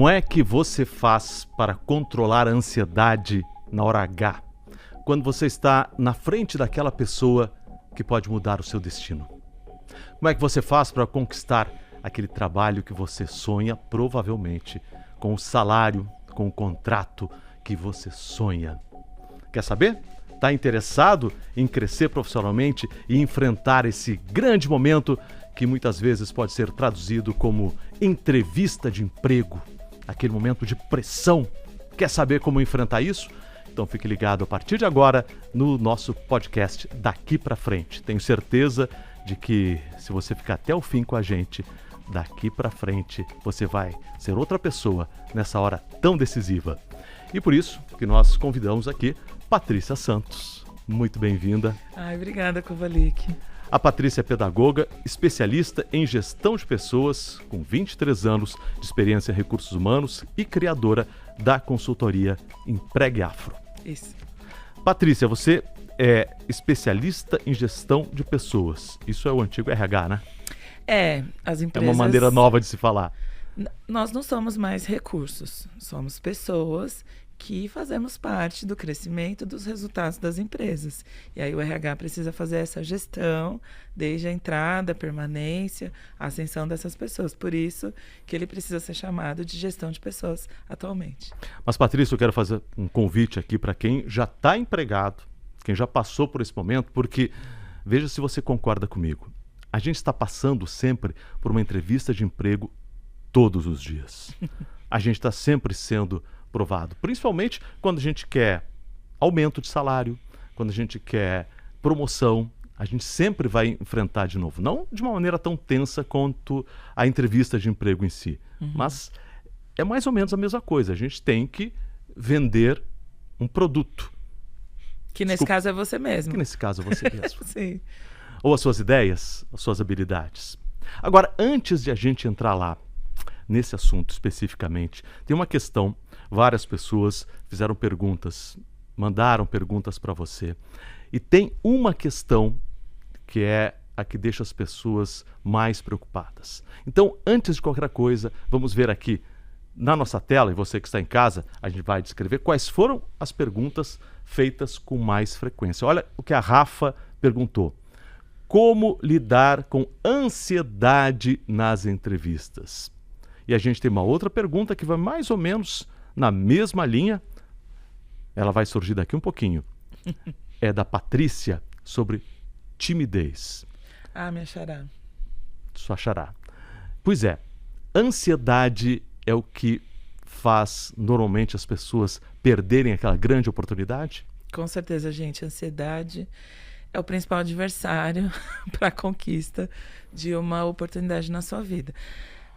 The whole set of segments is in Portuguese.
Como é que você faz para controlar a ansiedade na hora H? Quando você está na frente daquela pessoa que pode mudar o seu destino? Como é que você faz para conquistar aquele trabalho que você sonha, provavelmente, com o salário, com o contrato que você sonha? Quer saber? Está interessado em crescer profissionalmente e enfrentar esse grande momento que muitas vezes pode ser traduzido como entrevista de emprego, aquele momento de pressão? Quer saber como enfrentar isso? Então fique ligado a partir de agora no nosso podcast Daqui Pra Frente. Tenho certeza de que se você ficar até o fim com a gente, daqui pra frente você vai ser outra pessoa nessa hora tão decisiva. E por isso que nós convidamos aqui Patrícia Santos. Muito bem-vinda. Ai, obrigada, Kovalik. A Patrícia é pedagoga, especialista em gestão de pessoas, com 23 anos de experiência em recursos humanos e criadora da consultoria Empregue Afro. Isso. Patrícia, você é especialista em gestão de pessoas. Isso é o antigo RH, né? As É empresas... uma maneira nova de se falar. Nós não somos mais recursos, somos pessoas que fazemos parte do crescimento dos resultados das empresas. E aí o RH precisa fazer essa gestão, desde a entrada, a permanência, a ascensão dessas pessoas. Por isso que ele precisa ser chamado de gestão de pessoas atualmente. Mas, Patrícia, eu quero fazer um convite aqui para quem já está empregado, quem já passou por esse momento, porque veja se você concorda comigo. A gente está passando sempre por uma entrevista de emprego todos os dias. A gente está sempre sendo provado, principalmente quando a gente quer aumento de salário, quando a gente quer promoção, a gente sempre vai enfrentar de novo. Não de uma maneira tão tensa quanto a entrevista de emprego em si, mas é mais ou menos a mesma coisa. A gente tem que vender um produto. Que nesse caso é você mesmo. Que nesse caso é você mesmo. Sim. Ou as suas ideias, as suas habilidades. Agora, antes de a gente entrar lá, nesse assunto especificamente, tem uma questão. Várias pessoas fizeram perguntas, mandaram perguntas para você. E tem uma questão que é a que deixa as pessoas mais preocupadas. Então, antes de qualquer coisa, vamos ver aqui na nossa tela, e você que está em casa, a gente vai descrever quais foram as perguntas feitas com mais frequência. Olha o que a Rafa perguntou. Como lidar com ansiedade nas entrevistas? E a gente tem uma outra pergunta que vai mais ou menos na mesma linha. Ela vai surgir daqui um pouquinho. É da Patrícia, sobre timidez. Minha xará. Sua xará. Pois é, ansiedade é o que faz normalmente as pessoas perderem aquela grande oportunidade? Com certeza, gente. A ansiedade é o principal adversário para a conquista de uma oportunidade na sua vida.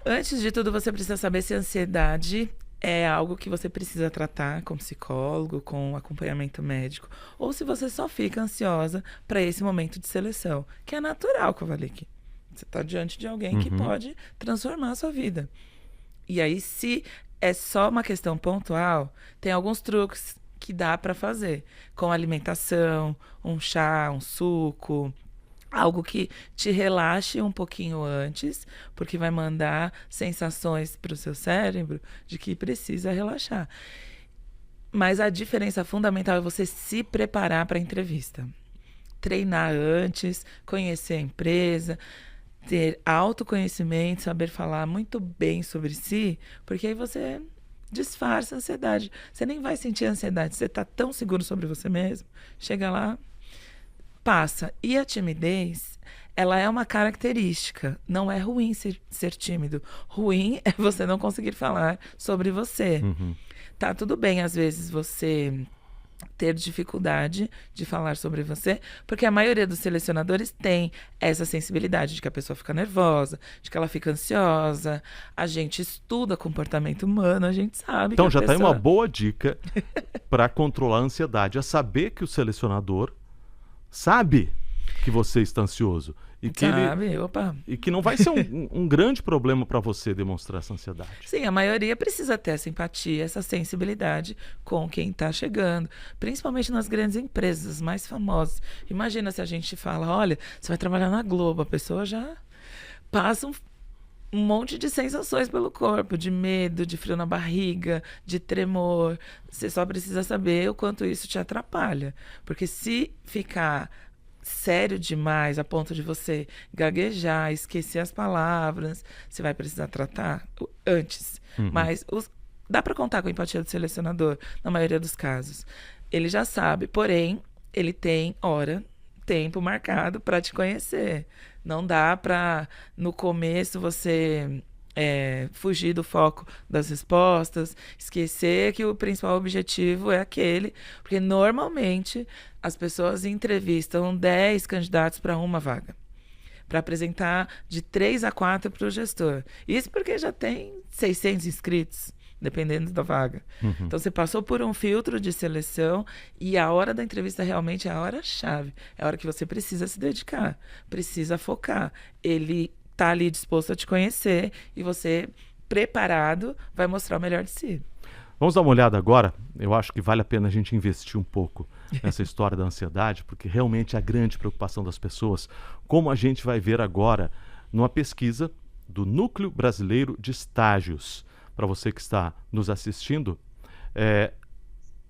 Antes de tudo, você precisa saber se a ansiedade é algo que você precisa tratar com psicólogo, com acompanhamento médico, ou se você só fica ansiosa para esse momento de seleção, que é natural, Kovalik. Você está diante de alguém que pode transformar a sua vida. E aí, se é só uma questão pontual, tem alguns truques que dá para fazer, com alimentação, um chá, um suco, algo que te relaxe um pouquinho antes, porque vai mandar sensações para o seu cérebro de que precisa relaxar. Mas a diferença fundamental é você se preparar para a entrevista. Treinar antes, conhecer a empresa, ter autoconhecimento, saber falar muito bem sobre si, porque aí você disfarça a ansiedade. Você nem vai sentir ansiedade, você está tão seguro sobre você mesmo. Chega lá, passa. E a timidez, ela é uma característica. Não é ruim ser tímido. Ruim é você não conseguir falar sobre você. Tá tudo bem, às vezes, você ter dificuldade de falar sobre você, porque a maioria dos selecionadores tem essa sensibilidade de que a pessoa fica nervosa, de que ela fica ansiosa. A gente estuda comportamento humano, a gente sabe então que já está aí uma boa dica para controlar a ansiedade, é saber que o selecionador sabe que você está ansioso e que e que não vai ser um grande problema para você demonstrar essa ansiedade. Sim, a maioria precisa ter essa empatia, essa sensibilidade com quem está chegando, principalmente nas grandes empresas, as mais famosas. Imagina se a gente fala, olha, você vai trabalhar na Globo, a pessoa já passa um monte de sensações pelo corpo, de medo, de frio na barriga, de tremor. Você só precisa saber o quanto isso te atrapalha. Porque se ficar sério demais a ponto de você gaguejar, esquecer as palavras, você vai precisar tratar antes. Mas dá para contar com a empatia do selecionador, na maioria dos casos. Ele já sabe, porém, ele tem tempo marcado para te conhecer. Não dá para, no começo, você fugir do foco das respostas, esquecer que o principal objetivo é aquele, porque normalmente as pessoas entrevistam 10 candidatos para uma vaga, para apresentar de 3 a 4 para o gestor. Isso porque já tem 600 inscritos, dependendo da vaga. Então, você passou por um filtro de seleção e a hora da entrevista realmente é a hora-chave. É a hora que você precisa se dedicar, precisa focar. Ele está ali disposto a te conhecer e você, preparado, vai mostrar o melhor de si. Vamos dar uma olhada agora. Eu acho que vale a pena a gente investir um pouco nessa história da ansiedade, porque realmente é a grande preocupação das pessoas, como a gente vai ver agora numa pesquisa do Núcleo Brasileiro de Estágios. Para você que está nos assistindo,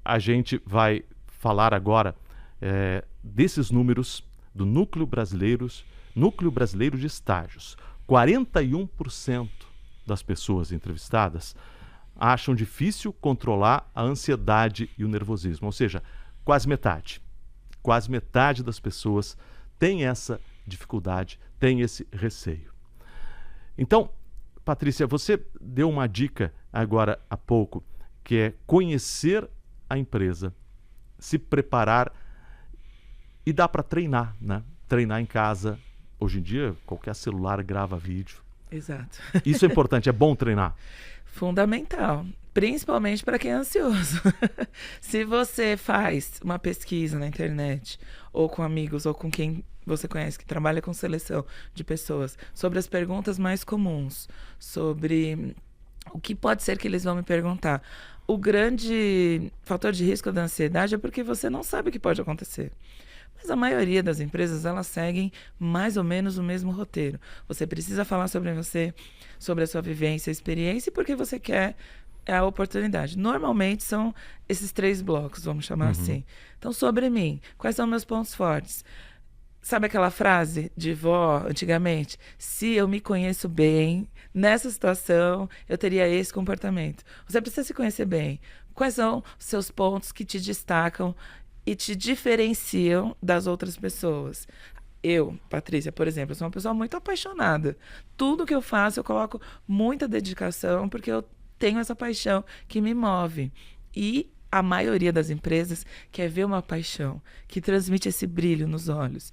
a gente vai falar agora desses números do Núcleo Brasileiro de Estágios. 41% das pessoas entrevistadas acham difícil controlar a ansiedade e o nervosismo, ou seja, quase metade das pessoas tem essa dificuldade, tem esse receio. Então, Patrícia, você deu uma dica agora há pouco, que é conhecer a empresa, se preparar, e dá para treinar, né? Treinar em casa. Hoje em dia, qualquer celular grava vídeo. Exato. Isso é importante, é bom treinar. Fundamental, principalmente para quem é ansioso. Se você faz uma pesquisa na internet, ou com amigos, ou com quem você conhece que trabalha com seleção de pessoas, sobre as perguntas mais comuns, sobre o que pode ser que eles vão me perguntar. O grande fator de risco da ansiedade é porque você não sabe o que pode acontecer. Mas a maioria das empresas, elas seguem mais ou menos o mesmo roteiro. Você precisa falar sobre você, sobre a sua vivência, experiência, e porque você quer a oportunidade. Normalmente são esses 3 blocos, vamos chamar assim. Então, sobre mim, quais são meus pontos fortes? Sabe aquela frase de vó, antigamente? Se eu me conheço bem, nessa situação, eu teria esse comportamento. Você precisa se conhecer bem. Quais são os seus pontos que te destacam e te diferenciam das outras pessoas? Eu, Patrícia, por exemplo, sou uma pessoa muito apaixonada. Tudo que eu faço, eu coloco muita dedicação, porque eu tenho essa paixão que me move. E a maioria das empresas quer ver uma paixão que transmite esse brilho nos olhos.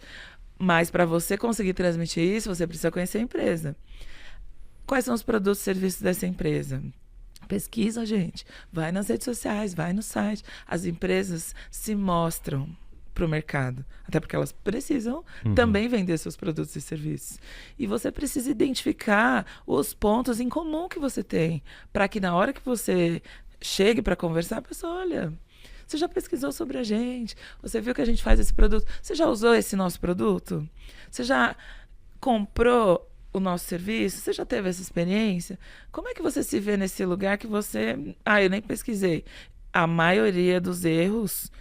Mas para você conseguir transmitir isso, você precisa conhecer a empresa. Quais são os produtos e serviços dessa empresa? Pesquisa, gente. Vai nas redes sociais, vai no site. As empresas se mostram para o mercado, até porque elas precisam também vender seus produtos e serviços. E você precisa identificar os pontos em comum que você tem, para que na hora que você chegue para conversar, a pessoa, olha, você já pesquisou sobre a gente? Você viu que a gente faz esse produto? Você já usou esse nosso produto? Você já comprou o nosso serviço? Você já teve essa experiência? Como é que você se vê nesse lugar que você... eu nem pesquisei. A maioria dos erros,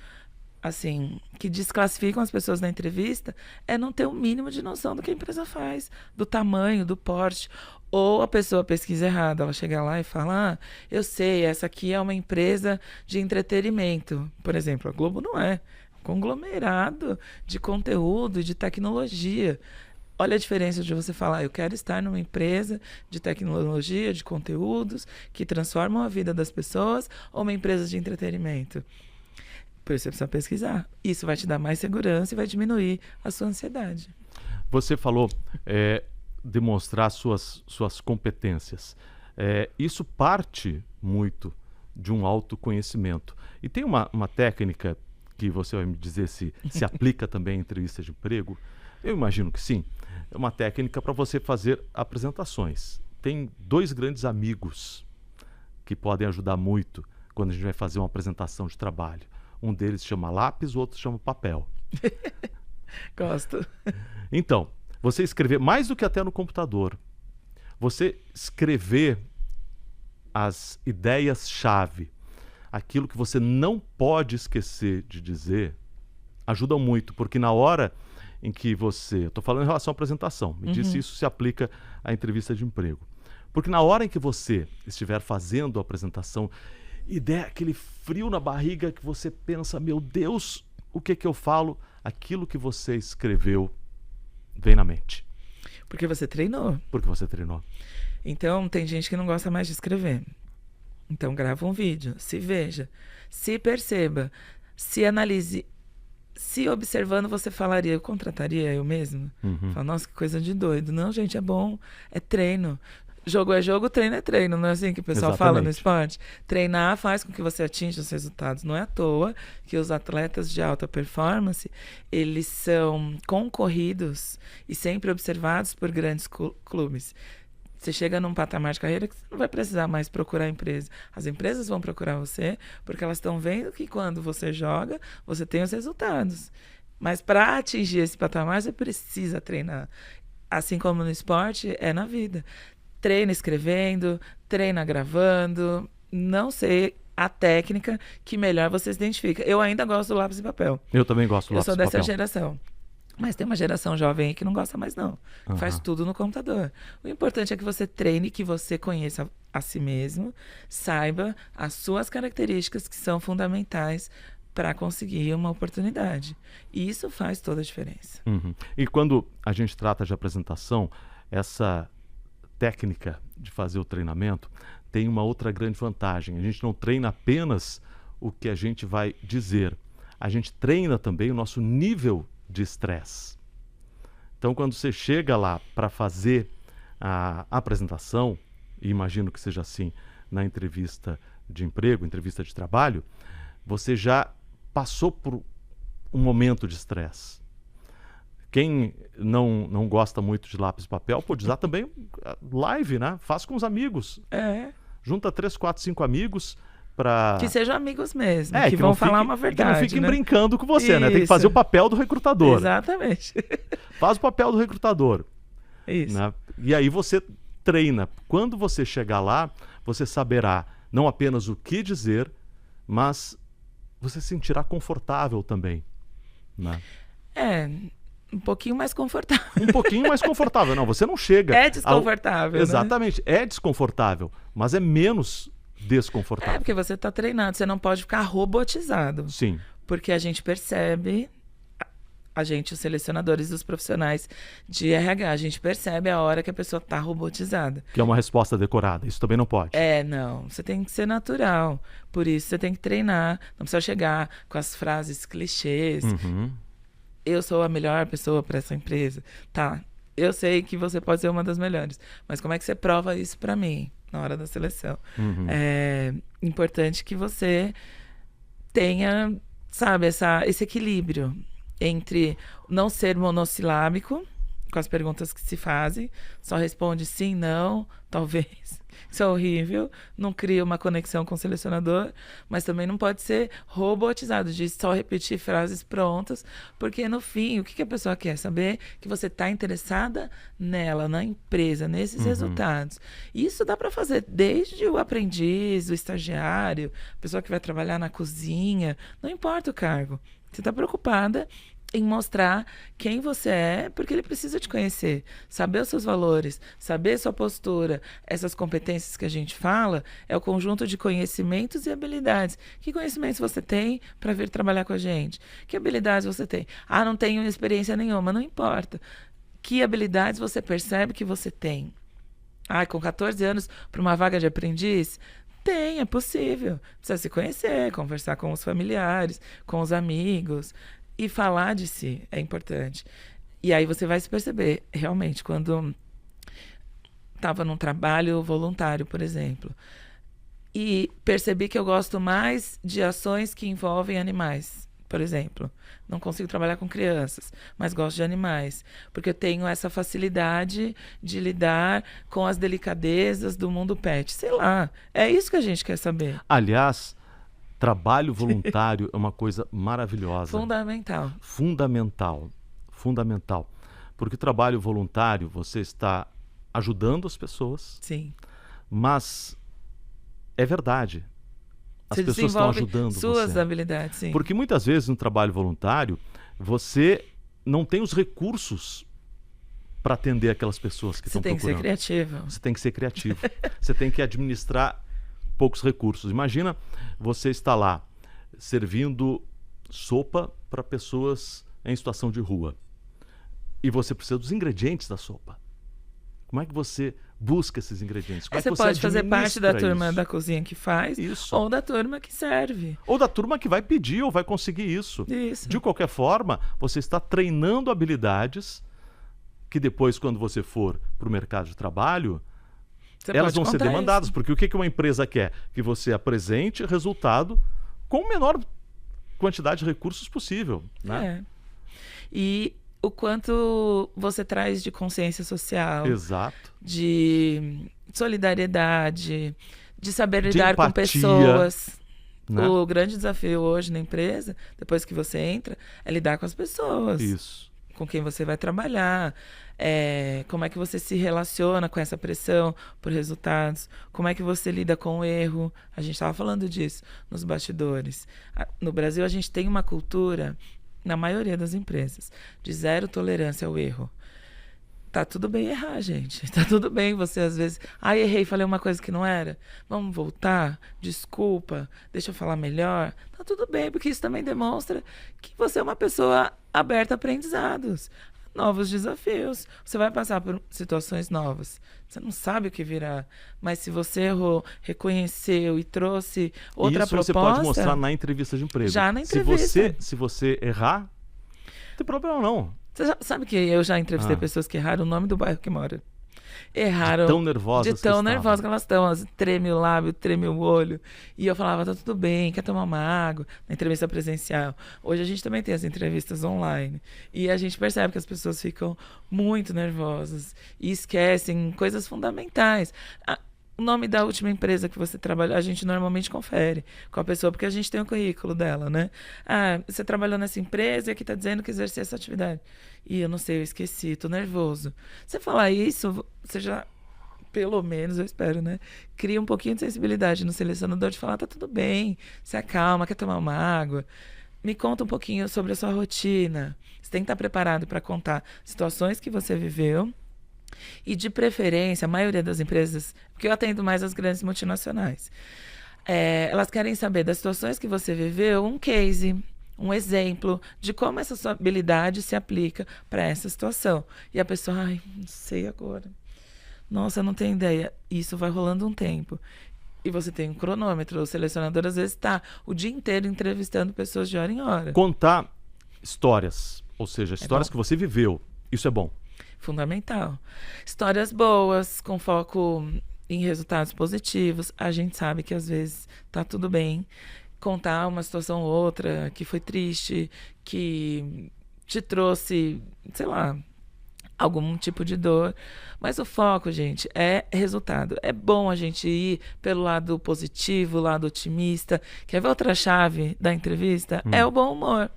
assim, que desclassificam as pessoas na entrevista é não ter o mínimo de noção do que a empresa faz, do tamanho, do porte. Ou a pessoa pesquisa errado, ela chega lá e fala, eu sei, essa aqui é uma empresa de entretenimento. Por exemplo, a Globo não é. Um conglomerado de conteúdo e de tecnologia. Olha a diferença de você falar, eu quero estar numa empresa de tecnologia, de conteúdos, que transformam a vida das pessoas, ou uma empresa de entretenimento. Por isso você precisa pesquisar. Isso vai te dar mais segurança e vai diminuir a sua ansiedade. Você falou demonstrar suas competências. Isso parte muito de um autoconhecimento. E tem uma técnica que você vai me dizer se aplica também em entrevista de emprego. Eu imagino que sim. É uma técnica para você fazer apresentações. Tem 2 grandes amigos que podem ajudar muito quando a gente vai fazer uma apresentação de trabalho. Um deles chama lápis, o outro chama papel. Gosto. Então, você escrever mais do que até no computador. Você escrever as ideias-chave, aquilo que você não pode esquecer de dizer, ajuda muito, porque na hora em que você... Estou falando em relação à apresentação, me disse isso se aplica à entrevista de emprego. Porque na hora em que você estiver fazendo a apresentação e der aquele frio na barriga que você pensa, meu Deus, o que que eu falo? Aquilo que você escreveu vem na mente. Porque você treinou. Porque você treinou. Então, tem gente que não gosta mais de escrever. Então, grava um vídeo, se veja, se perceba, se analise. Se observando, você falaria, eu contrataria eu mesmo? Fala, nossa, que coisa de doido. Não, gente, é bom, é treino. Jogo é jogo, treino é treino. Não é assim que o pessoal fala no esporte? Treinar faz com que você atinja os resultados. Não é à toa que os atletas de alta performance, eles são concorridos e sempre observados por grandes clubes. Você chega num patamar de carreira que você não vai precisar mais procurar a empresa. As empresas vão procurar você porque elas estão vendo que quando você joga, você tem os resultados. Mas para atingir esse patamar, você precisa treinar. Assim como no esporte, é na vida. Treina escrevendo, treina gravando. Não sei a técnica que melhor você se identifica. Eu ainda gosto do lápis e papel. Eu também gosto do lápis e papel. Eu sou dessa geração. Mas tem uma geração jovem aí que não gosta mais, não. Faz tudo no computador. O importante é que você treine, que você conheça a si mesmo, saiba as suas características que são fundamentais para conseguir uma oportunidade. E isso faz toda a diferença. E quando a gente trata de apresentação, essa técnica de fazer o treinamento tem uma outra grande vantagem. A gente não treina apenas o que a gente vai dizer. A gente treina também o nosso nível de estresse. Então, quando você chega lá para fazer a apresentação, e imagino que seja assim na entrevista de emprego, entrevista de trabalho, você já passou por um momento de estresse. Quem não gosta muito de lápis e papel, pode usar também live, né? Faz com os amigos. Junta 3, 4, 5 amigos para... Que sejam amigos mesmo, que vão falar uma verdade. Que não fiquem brincando com você, né? Tem que fazer o papel do recrutador. Exatamente. Faz o papel do recrutador. Isso. Né? E aí você treina. Quando você chegar lá, você saberá não apenas o que dizer, mas você se sentirá confortável também. Né? Um pouquinho mais confortável. Um pouquinho mais confortável. Não, você não chega... É desconfortável, Exatamente. É desconfortável, mas é menos desconfortável. Porque você está treinado, você não pode ficar robotizado. Sim. Porque a gente percebe, os selecionadores dos profissionais de RH, a gente percebe a hora que a pessoa está robotizada. Que é uma resposta decorada, isso também não pode. Não, você tem que ser natural. Por isso você tem que treinar, não precisa chegar com as frases clichês. Eu sou a melhor pessoa para essa empresa. Tá, eu sei que você pode ser uma das melhores, mas como é que você prova isso para mim na hora da seleção? É importante que você tenha, sabe, esse equilíbrio entre não ser monossilábico com as perguntas que se fazem, só responde sim, não, talvez. Isso é horrível, não cria uma conexão com o selecionador, mas também não pode ser robotizado, de só repetir frases prontas, porque no fim, o que a pessoa quer saber? Que você está interessada nela, na empresa, nesses resultados. Isso dá para fazer desde o aprendiz, o estagiário, a pessoa que vai trabalhar na cozinha, não importa o cargo. Você está preocupada em mostrar quem você é, porque ele precisa te conhecer, saber os seus valores, saber sua postura. Essas competências que a gente fala é o conjunto de conhecimentos e habilidades. Que conhecimentos você tem para vir trabalhar com a gente? Que habilidades você tem? Não tenho experiência nenhuma, não importa. Que habilidades você percebe que você tem? Com 14 anos, para uma vaga de aprendiz? Tem, é possível. Precisa se conhecer, conversar com os familiares, com os amigos. E falar de si é importante. E aí você vai se perceber, realmente, quando estava num trabalho voluntário, por exemplo, e percebi que eu gosto mais de ações que envolvem animais, por exemplo. Não consigo trabalhar com crianças, mas gosto de animais, porque eu tenho essa facilidade de lidar com as delicadezas do mundo pet. Sei lá, é isso que a gente quer saber. Aliás, trabalho voluntário é uma coisa maravilhosa. Fundamental. Fundamental. Fundamental. Porque o trabalho voluntário, você está ajudando as pessoas, Sim. mas é verdade. As Você pessoas estão desenvolve ajudando suas você. habilidades, sim. Porque muitas vezes no trabalho voluntário, você não tem os recursos para atender aquelas pessoas que Você estão tem que ser procurando. criativo. Você tem que ser criativo. Você tem que administrar poucos recursos. Imagina você está lá servindo sopa para pessoas em situação de rua. E você precisa dos ingredientes da sopa. Como é que você busca esses ingredientes? Como Aí é que você pode fazer parte da administra turma isso? da cozinha que faz, Isso. ou da turma que serve. Ou da turma que vai pedir ou vai conseguir isso. Isso. De qualquer forma, você está treinando habilidades que depois, quando você for para o mercado de trabalho, Você elas pode vão ser contar demandadas. isso. Porque o que uma empresa quer? Que você apresente resultado com a menor quantidade de recursos possível. Né? É. E o quanto você traz de consciência social, Exato. de solidariedade, de saber De lidar com empatia, pessoas. né? O grande desafio hoje na empresa, depois que você entra, é lidar com as pessoas. Isso. Com quem você vai trabalhar, como é que você se relaciona com essa pressão por resultados, como é que você lida com o erro. A gente estava falando disso nos bastidores. No Brasil, a gente tem uma cultura, na maioria das empresas, de zero tolerância ao erro. Tá tudo bem errar, gente. Tá tudo bem você, às vezes... errei, falei uma coisa que não era. Vamos voltar? Desculpa. Deixa eu falar melhor. Tá tudo bem, porque isso também demonstra que você é uma pessoa aberta a aprendizados, novos desafios. Você vai passar por situações novas. Você não sabe o que virá. Mas se você errou, reconheceu e trouxe outra isso proposta... você pode mostrar na entrevista de emprego. Já na entrevista. Se você errar, não tem problema não. Você sabe que eu já entrevistei pessoas que erraram o nome do bairro que mora. Erraram. De tão nervosas Que elas estão. Treme o lábio, treme o olho. E eu falava, tá tudo bem, quer tomar uma água? Na entrevista presencial. Hoje a gente também tem as entrevistas online. E a gente percebe que as pessoas ficam muito nervosas e esquecem coisas fundamentais. O nome da última empresa que você trabalhou, a gente normalmente confere com a pessoa, porque a gente tem o currículo dela, né? Você trabalhou nessa empresa e aqui está dizendo que exercia essa atividade. E eu não sei, eu esqueci, tô nervoso. Você falar isso, você já, pelo menos, eu espero, né? Cria um pouquinho de sensibilidade no selecionador de falar, tá tudo bem, se acalma, quer tomar uma água? Me conta um pouquinho sobre a sua rotina. Você tem que estar preparado para contar situações que você viveu. E de preferência, a maioria das empresas, porque eu atendo mais as grandes multinacionais, elas querem saber das situações que você viveu, um case, um exemplo de como essa sua habilidade se aplica para essa situação. E a pessoa, não sei agora. Nossa, eu não tenho ideia. Isso vai rolando um tempo. E você tem um cronômetro. O selecionador, às vezes, está o dia inteiro entrevistando pessoas de hora em hora. Contar histórias, ou seja, histórias que você viveu, isso é bom. Fundamental. Histórias boas, com foco em resultados positivos. A gente sabe que às vezes tá tudo bem. Contar uma situação ou outra que foi triste, que te trouxe, sei lá, algum tipo de dor. Mas o foco, gente, é resultado. É bom a gente ir pelo lado positivo, lado otimista. Quer ver outra chave da entrevista? É o bom humor.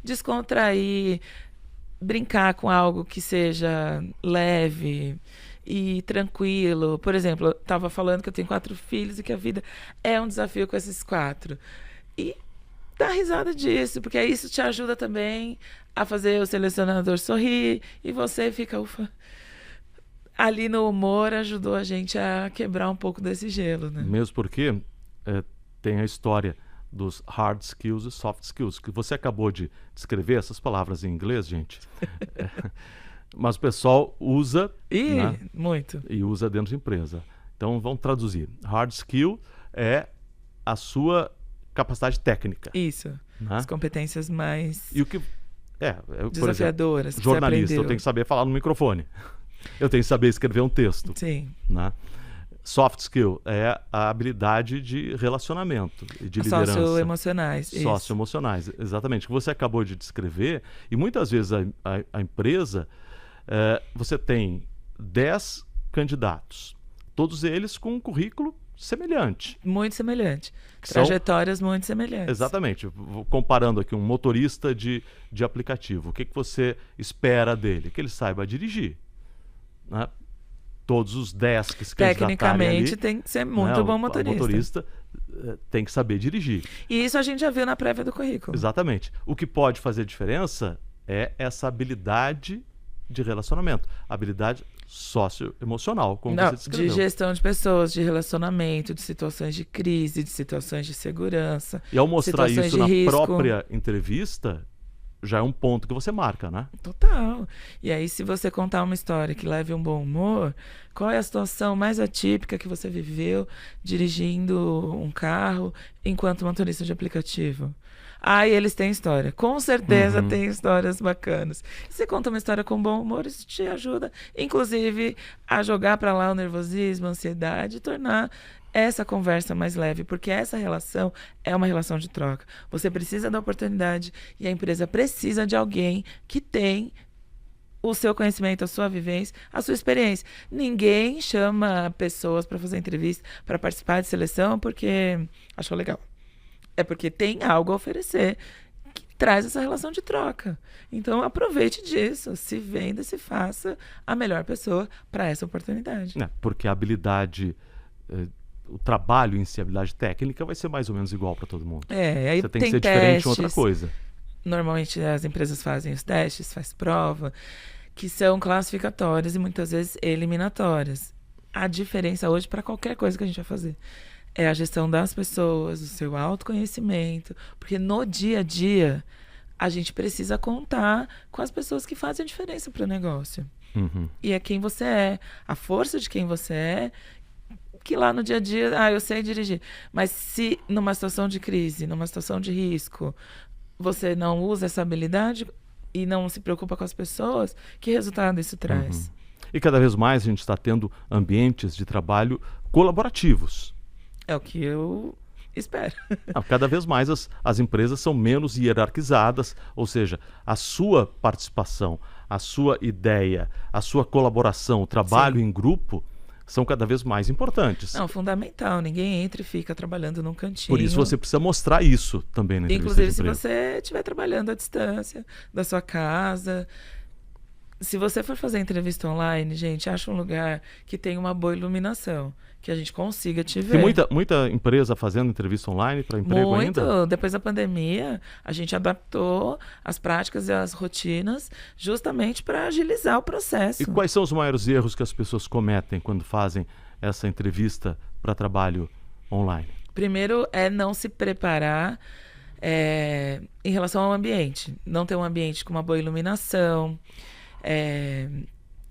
Descontrair, brincar com algo que seja leve e tranquilo. Por exemplo, eu estava falando que eu tenho 4 filhos e que a vida é um desafio com esses 4. E dá risada disso, porque isso te ajuda também a fazer o selecionador sorrir e você fica, ufa. Ali no humor ajudou a gente a quebrar um pouco desse gelo, né? Mesmo porque tem a história dos hard skills e soft skills, que você acabou de descrever essas palavras em inglês, gente. Mas o pessoal usa, né? Muito. E usa dentro de empresa. Então vamos traduzir. Hard skill é a sua capacidade técnica. Isso. Né? As competências mais e o que desafiadoras. Por exemplo, jornalista, eu tenho que saber falar no microfone. Eu tenho que saber escrever um texto. Sim. Né? Soft skill é a habilidade de relacionamento e de liderança. Socioemocionais. Socioemocionais, exatamente. Que você acabou de descrever. E muitas vezes a empresa, você tem 10 candidatos. Todos eles com um currículo semelhante. Muito semelhante. Trajetórias muito semelhantes. Exatamente. Comparando aqui um motorista de aplicativo. O que você espera dele? Que ele saiba dirigir. Né? todos os 10 que se candidatarem Tecnicamente ali, tem que ser muito bom motorista. O motorista tem que saber dirigir. E isso a gente já viu na prévia do currículo. Exatamente. O que pode fazer diferença é essa habilidade de relacionamento, habilidade socioemocional, como você descreveu. De gestão de pessoas, de relacionamento, de situações de crise, de situações de segurança. E ao mostrar isso na risco. própria entrevista, já é um ponto que você marca, né? Total. E aí, se você contar uma história que leve um bom humor, qual é a situação mais atípica que você viveu dirigindo um carro enquanto motorista de aplicativo? Aí eles têm história. Com certeza tem histórias bacanas. Você conta uma história com bom humor, isso te ajuda, inclusive, a jogar para lá o nervosismo, a ansiedade e tornar essa conversa mais leve, porque essa relação é uma relação de troca. Você precisa da oportunidade e a empresa precisa de alguém que tem o seu conhecimento, a sua vivência, a sua experiência. Ninguém chama pessoas para fazer entrevista, para participar de seleção porque achou legal. É porque tem algo a oferecer que traz essa relação de troca. Então, aproveite disso, se venda, se faça a melhor pessoa para essa oportunidade. Porque a habilidade... o trabalho em si, a habilidade técnica, vai ser mais ou menos igual para todo mundo. Aí você tem que ser testes, diferente em outra coisa. Normalmente as empresas fazem os testes, faz prova, que são classificatórias e muitas vezes eliminatórias. A diferença hoje para qualquer coisa que a gente vai fazer é a gestão das pessoas, o seu autoconhecimento, porque no dia a dia a gente precisa contar com as pessoas que fazem a diferença para o negócio. E é quem você é, a força de quem você é, que lá no dia a dia, eu sei dirigir. Mas se numa situação de crise, numa situação de risco, você não usa essa habilidade e não se preocupa com as pessoas, que resultado isso traz? E cada vez mais a gente está tendo ambientes de trabalho colaborativos. É o que eu espero. Cada vez mais as empresas são menos hierarquizadas, ou seja, a sua participação, a sua ideia, a sua colaboração, o trabalho em grupo são cada vez mais importantes. Não, fundamental. Ninguém entra e fica trabalhando num cantinho. Por isso você precisa mostrar isso também na entrevista Inclusive, de emprego. se você estiver trabalhando à distância da sua casa. Se você for fazer entrevista online, gente, acha um lugar que tenha uma boa iluminação, que a gente consiga te ver. Tem muita empresa fazendo entrevista online para emprego ainda? Muito. Depois da pandemia, a gente adaptou as práticas e as rotinas justamente para agilizar o processo. E quais são os maiores erros que as pessoas cometem quando fazem essa entrevista para trabalho online? Primeiro é não se preparar em relação ao ambiente. Não ter um ambiente com uma boa iluminação,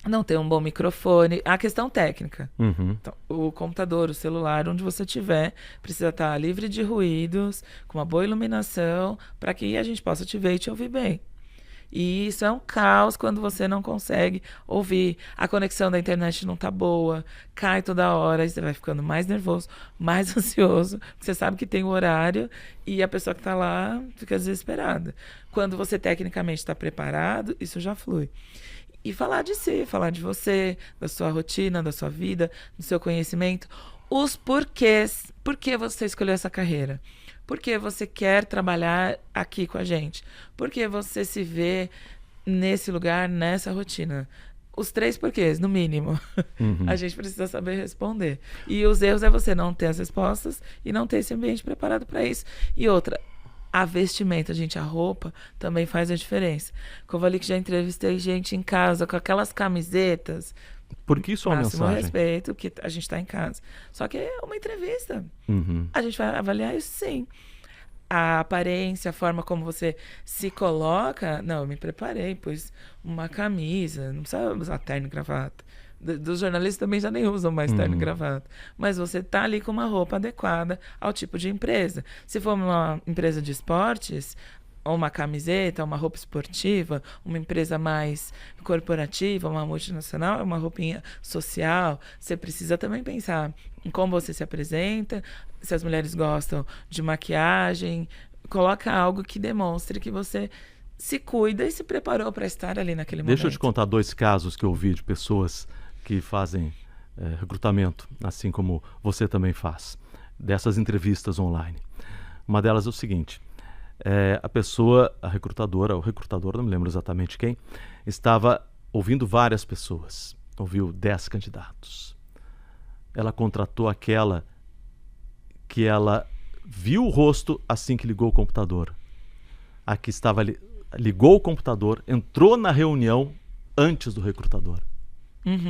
não ter um bom microfone. A questão técnica. Então, o computador, o celular, onde você estiver, precisa estar livre de ruídos, com uma boa iluminação, para que a gente possa te ver e te ouvir bem. E isso é um caos quando você não consegue ouvir. A conexão da internet não tá boa, cai toda hora, e você vai ficando mais nervoso, mais ansioso, porque você sabe que tem o horário e a pessoa que está lá fica desesperada. Quando você tecnicamente está preparado, isso já flui. E falar de si, falar de você, da sua rotina, da sua vida, do seu conhecimento, os porquês. Por que você escolheu essa carreira? Por que você quer trabalhar aqui com a gente? Por que você se vê nesse lugar, nessa rotina? Os 3 porquês, no mínimo. A gente precisa saber responder. E os erros é você não ter as respostas e não ter esse ambiente preparado para isso. E outra, a vestimenta, gente, a roupa também faz a diferença. Como ali que já entrevistei gente em casa com aquelas camisetas. Porque isso é uma máximo mensagem. Respeito, que a gente está em casa. Só que é uma entrevista. A gente vai avaliar isso sim. A aparência, a forma como você se coloca. Não, eu me preparei, pus uma camisa, não precisa usar terno e gravata. Dos jornalistas também já nem usam mais terno e gravata. Mas você tá ali com uma roupa adequada ao tipo de empresa. Se for uma empresa de esportes, ou uma camiseta, uma roupa esportiva, uma empresa mais corporativa, uma multinacional, uma roupinha social, você precisa também pensar em como você se apresenta, se as mulheres gostam de maquiagem, coloca algo que demonstre que você se cuida e se preparou para estar ali naquele momento. Deixa eu te contar 2 casos que eu vi de pessoas que fazem recrutamento, assim como você também faz, dessas entrevistas online. Uma delas é o seguinte: a recrutadora, o recrutador, não me lembro exatamente quem, estava ouvindo várias pessoas. ouviu 10 candidatos. Ela contratou aquela que ela viu o rosto assim que ligou o computador. A que estava ligou o computador, entrou na reunião antes do recrutador.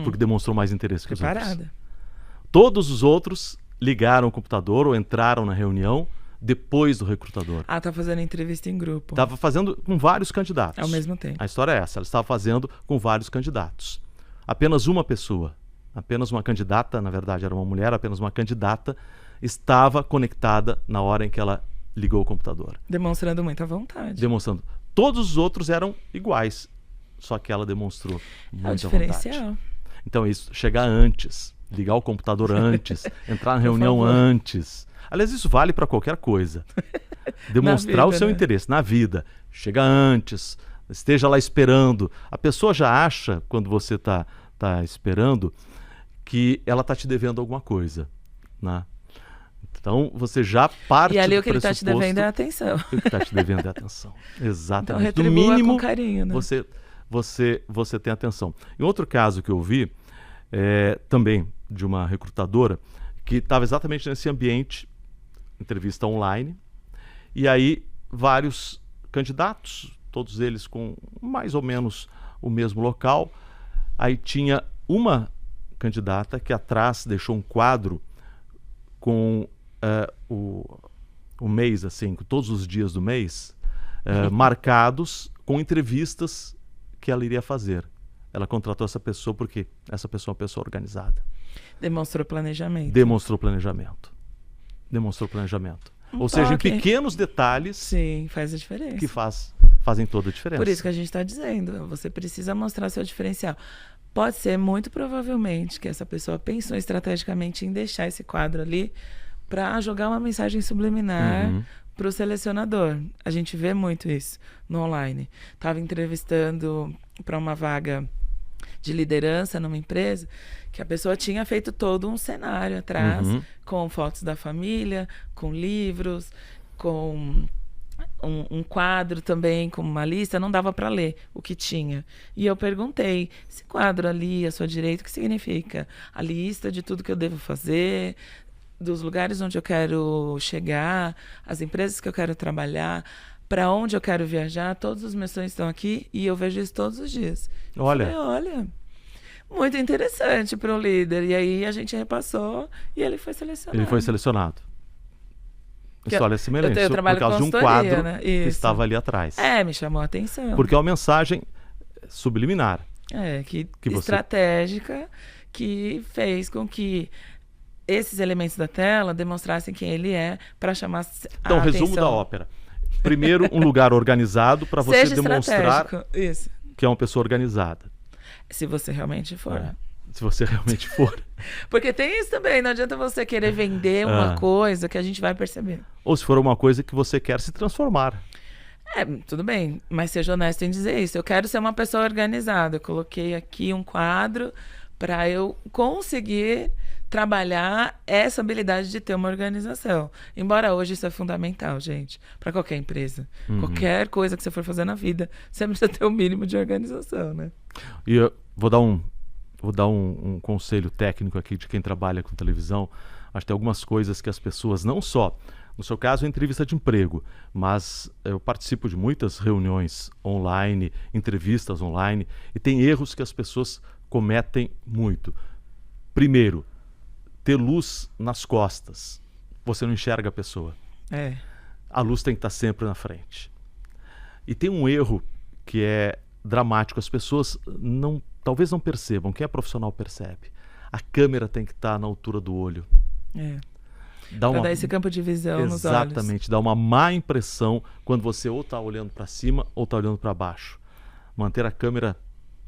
Porque demonstrou mais interesse que os outros. Todos os outros ligaram o computador ou entraram na reunião depois do recrutador. Ah, tá fazendo entrevista em grupo. Estava fazendo com vários candidatos. Ao mesmo tempo. A história é essa, ela estava fazendo com vários candidatos. Apenas uma pessoa, apenas uma candidata, na verdade era uma mulher, apenas uma candidata, estava conectada na hora em que ela ligou o computador. Demonstrando muita vontade. Demonstrando. Todos os outros eram iguais, só que ela demonstrou muita diferencial. vontade. Então isso, chegar antes, ligar o computador antes, entrar na reunião antes. Aliás, isso vale para qualquer coisa. Demonstrar vida, o seu interesse na vida. Chega antes, esteja lá esperando. A pessoa já acha, quando você está esperando, que ela está te devendo alguma coisa, né? Então, você já parte e ali do o que ele está te devendo é atenção. O que está te devendo é atenção. Exatamente. Então, retribua com carinho, né? Você tem atenção. Em outro caso que eu vi, também de uma recrutadora, que estava exatamente nesse ambiente, entrevista online, e aí vários candidatos, todos eles com mais ou menos o mesmo local. Aí tinha uma candidata que atrás deixou um quadro com o mês, assim, com todos os dias do mês, marcados com entrevistas que ela iria fazer. Ela contratou essa pessoa porque essa pessoa é uma pessoa organizada. Demonstrou planejamento. Demonstrou planejamento. Demonstrou planejamento. Ou seja, em pequenos detalhes. Sim, faz a diferença. Que fazem toda a diferença. Por isso que a gente está dizendo, você precisa mostrar seu diferencial. Pode ser, muito provavelmente, que essa pessoa pensou estrategicamente em deixar esse quadro ali para jogar uma mensagem subliminar para o selecionador. A gente vê muito isso no online. Estava entrevistando para uma vaga de liderança numa empresa, que a pessoa tinha feito todo um cenário atrás, com fotos da família, com livros, com um quadro também, com uma lista. Não dava para ler o que tinha. E eu perguntei, esse quadro ali à sua direita, o que significa? A lista de tudo que eu devo fazer, dos lugares onde eu quero chegar, as empresas que eu quero trabalhar, para onde eu quero viajar, todos os meus sonhos estão aqui e eu vejo isso todos os dias. Olha, muito interessante para o líder. E aí a gente repassou e ele foi selecionado. Ele foi selecionado. História semelhante, eu por causa de um quadro, né? Que estava ali atrás. Me chamou a atenção. Porque é uma mensagem subliminar. Que estratégica, que fez com que esses elementos da tela demonstrassem quem ele é para chamar a atenção. Então, resumo da ópera. Primeiro, um lugar organizado para você demonstrar que é uma pessoa organizada. Se você realmente for. Se você realmente for. Porque tem isso também, não adianta você querer vender uma coisa que a gente vai perceber. Ou se for uma coisa que você quer se transformar. Tudo bem, mas seja honesto em dizer isso. Eu quero ser uma pessoa organizada. Eu coloquei aqui um quadro para eu conseguir trabalhar essa habilidade de ter uma organização. Embora hoje isso é fundamental, gente, para qualquer empresa. Qualquer coisa que você for fazer na vida, você precisa ter o mínimo de organização, né? E eu vou dar um conselho técnico aqui de quem trabalha com televisão. Acho que tem algumas coisas que as pessoas, não só, no seu caso, é entrevista de emprego, mas eu participo de muitas reuniões online, entrevistas online, e tem erros que as pessoas cometem muito. Primeiro, ter luz nas costas. Você não enxerga a pessoa. A luz tem que estar sempre na frente. E tem um erro que é dramático. As pessoas talvez não percebam. Quem é profissional percebe. A câmera tem que estar na altura do olho. Para dar esse campo de visão nos olhos. Exatamente. Dá uma má impressão quando você ou está olhando para cima ou está olhando para baixo. Manter a câmera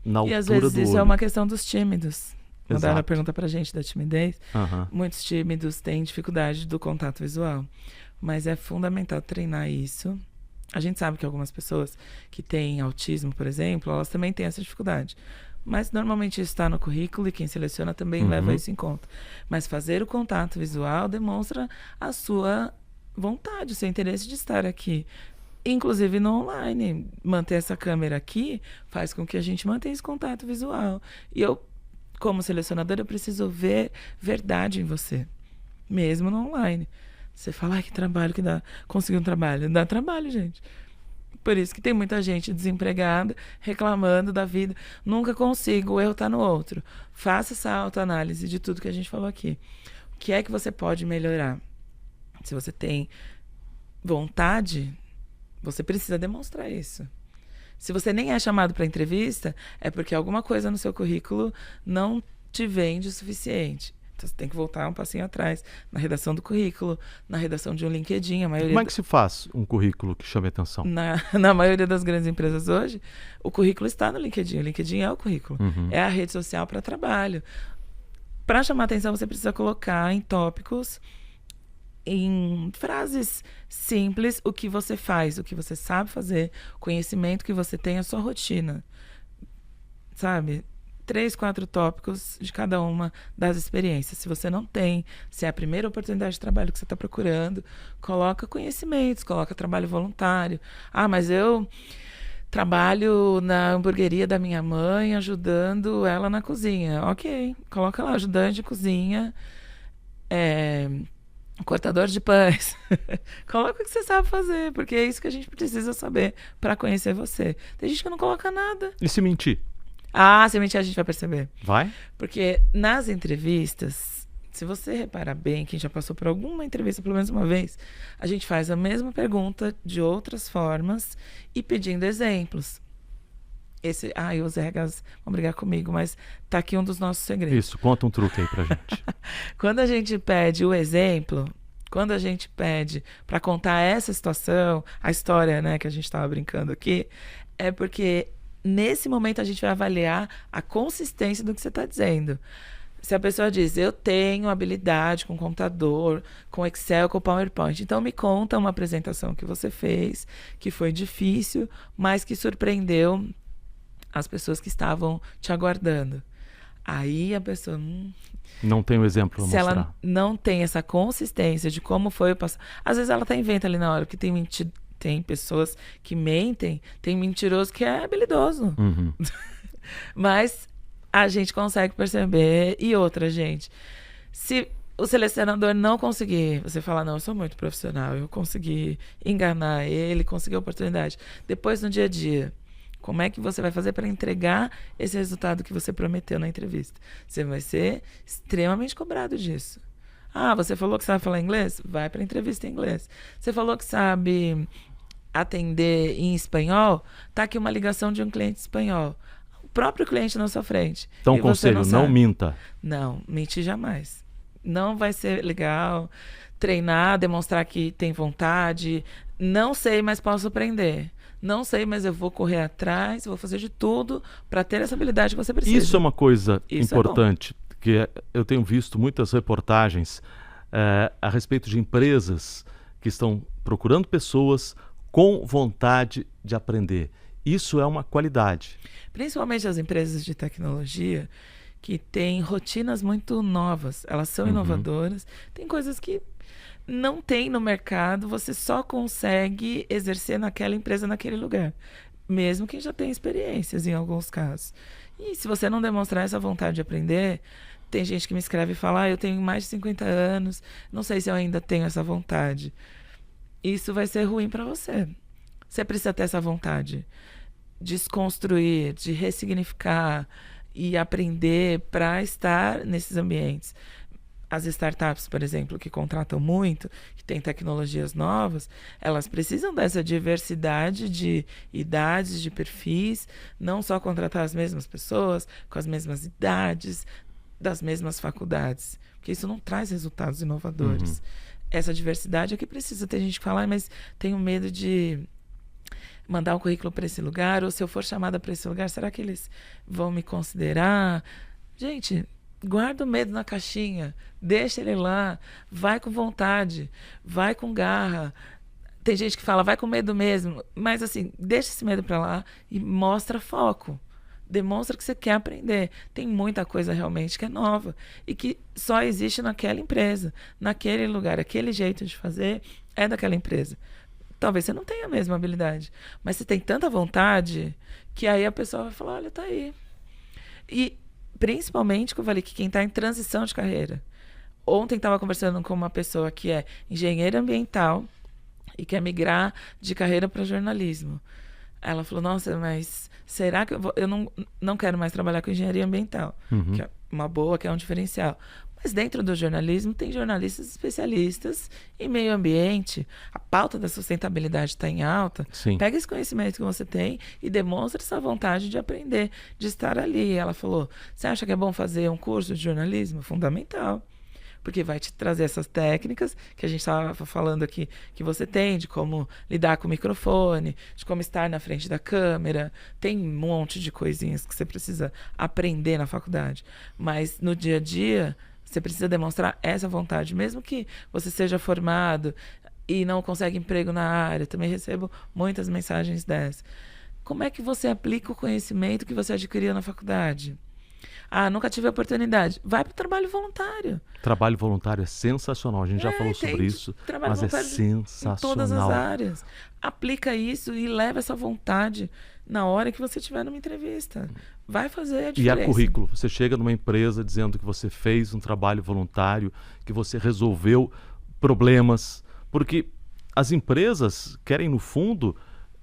na altura do olho. E às vezes isso é uma questão dos tímidos. Mandaram a pergunta pra gente da timidez. Muitos tímidos têm dificuldade do contato visual. Mas é fundamental treinar isso. A gente sabe que algumas pessoas que têm autismo, por exemplo, elas também têm essa dificuldade. Mas normalmente isso está no currículo e quem seleciona também leva isso em conta. Mas fazer o contato visual demonstra a sua vontade, o seu interesse de estar aqui. Inclusive no online. Manter essa câmera aqui faz com que a gente mantenha esse contato visual. E eu como selecionador, eu preciso ver verdade em você, mesmo no online. Você fala, ai, que trabalho que dá. Conseguir um trabalho. Dá trabalho, gente. Por isso que tem muita gente desempregada, reclamando da vida. Nunca consigo, o erro está no outro. Faça essa autoanálise de tudo que a gente falou aqui. O que é que você pode melhorar? Se você tem vontade, você precisa demonstrar isso. Se você nem é chamado para entrevista, é porque alguma coisa no seu currículo não te vende o suficiente. Então, você tem que voltar um passinho atrás, na redação do currículo, na redação de um LinkedIn. Como é que se faz um currículo que chame atenção? Na maioria das grandes empresas hoje, o currículo está no LinkedIn. O LinkedIn é o currículo. É a rede social para trabalho. Para chamar atenção, você precisa colocar em tópicos, em frases simples, o que você faz, o que você sabe fazer, o conhecimento que você tem, a sua rotina. Sabe? 3, 4 tópicos de cada uma das experiências. Se você não tem, se é a primeira oportunidade de trabalho que você está procurando, coloca conhecimentos, coloca trabalho voluntário. Ah, mas eu trabalho na hamburgueria da minha mãe, ajudando ela na cozinha. Ok, coloca lá, ajudante de cozinha, cortador de pães. Coloca o que você sabe fazer, porque é isso que a gente precisa saber para conhecer você. Tem gente que não coloca nada. E se mentir? Ah, se mentir a gente vai perceber. Vai? Porque nas entrevistas, se você reparar bem, quem já passou por alguma entrevista pelo menos uma vez, a gente faz a mesma pergunta de outras formas e pedindo exemplos. Os RHs vão brigar comigo, mas tá aqui um dos nossos segredos. Isso, conta um truque aí pra gente. Quando a gente pede o exemplo, quando a gente pede para contar essa situação, a história, né, que a gente estava brincando aqui, é porque nesse momento a gente vai avaliar a consistência do que você está dizendo. Se a pessoa diz, eu tenho habilidade com computador, com Excel, com PowerPoint, então me conta uma apresentação que você fez, que foi difícil, mas que surpreendeu as pessoas que estavam te aguardando. Aí a pessoa... Não tem um exemplo para mostrar. Se ela não tem essa consistência de como foi o passado... Às vezes ela até inventa ali na hora, porque tem pessoas que mentem, tem mentiroso que é habilidoso. Mas a gente consegue perceber. E outra, gente, se o selecionador não conseguir, você fala, não, eu sou muito profissional, eu consegui enganar ele, consegui a oportunidade. Depois, no dia a dia, como é que você vai fazer para entregar esse resultado que você prometeu na entrevista? Você vai ser extremamente cobrado disso. Ah, você falou que sabe falar inglês? Vai para a entrevista em inglês. Você falou que sabe atender em espanhol? Tá aqui uma ligação de um cliente espanhol. O próprio cliente na sua frente. Então, conselho, não minta. Não, mentir jamais. Não vai ser legal. Treinar, demonstrar que tem vontade. Não sei, mas posso aprender. Não sei, mas eu vou correr atrás, vou fazer de tudo para ter essa habilidade que você precisa. Isso é uma coisa importante, que eu tenho visto muitas reportagens a respeito de empresas que estão procurando pessoas com vontade de aprender. Isso é uma qualidade. Principalmente as empresas de tecnologia que têm rotinas muito novas. Elas são inovadoras. Tem coisas que não tem no mercado, você só consegue exercer naquela empresa, naquele lugar. Mesmo quem já tem experiências em alguns casos. E se você não demonstrar essa vontade de aprender, tem gente que me escreve e fala, eu tenho mais de 50 anos, não sei se eu ainda tenho essa vontade. Isso vai ser ruim para você. Você precisa ter essa vontade de desconstruir, de ressignificar e aprender para estar nesses ambientes. As startups, por exemplo, que contratam muito, que têm tecnologias novas, elas precisam dessa diversidade de idades, de perfis, não só contratar as mesmas pessoas, com as mesmas idades, das mesmas faculdades, porque isso não traz resultados inovadores. Essa diversidade é que precisa. Ter gente que fala, mas tenho medo de mandar um currículo para esse lugar, ou se eu for chamada para esse lugar, será que eles vão me considerar? Gente, guarda o medo na caixinha, deixa ele lá, vai com vontade, vai com garra. Tem gente que fala, vai com medo mesmo, mas assim, deixa esse medo para lá e mostra foco. Demonstra que você quer aprender. Tem muita coisa realmente que é nova e que só existe naquela empresa, naquele lugar. Aquele jeito de fazer é daquela empresa. Talvez você não tenha a mesma habilidade, mas você tem tanta vontade que aí a pessoa vai falar, olha, tá aí. E principalmente que eu falei que quem está em transição de carreira. Ontem estava conversando com uma pessoa que é engenheira ambiental e quer migrar de carreira para jornalismo. Ela falou, nossa, mas será que eu não quero mais trabalhar com engenharia ambiental, que é uma boa, que é um diferencial. Mas dentro do jornalismo tem jornalistas especialistas em meio ambiente. A pauta da sustentabilidade está em alta. Sim. Pega esse conhecimento que você tem e demonstra essa vontade de aprender, de estar ali. Ela falou, você acha que é bom fazer um curso de jornalismo? Fundamental. Porque vai te trazer essas técnicas que a gente estava falando aqui, que você tem, de como lidar com o microfone, de como estar na frente da câmera. Tem um monte de coisinhas que você precisa aprender na faculdade. Mas no dia a dia, você precisa demonstrar essa vontade. Mesmo que você seja formado e não consegue emprego na área, também recebo muitas mensagens dessas. Como é que você aplica o conhecimento que você adquiriu na faculdade? Ah, nunca tive a oportunidade. Vai para o trabalho voluntário. Trabalho voluntário é sensacional. A gente já falou sobre isso, mas é sensacional. Em todas as áreas. Aplica isso e leva essa vontade na hora que você estiver numa entrevista. Vai fazer a diferença. E a currículo. Você chega numa empresa dizendo que você fez um trabalho voluntário, que você resolveu problemas. Porque as empresas querem, no fundo,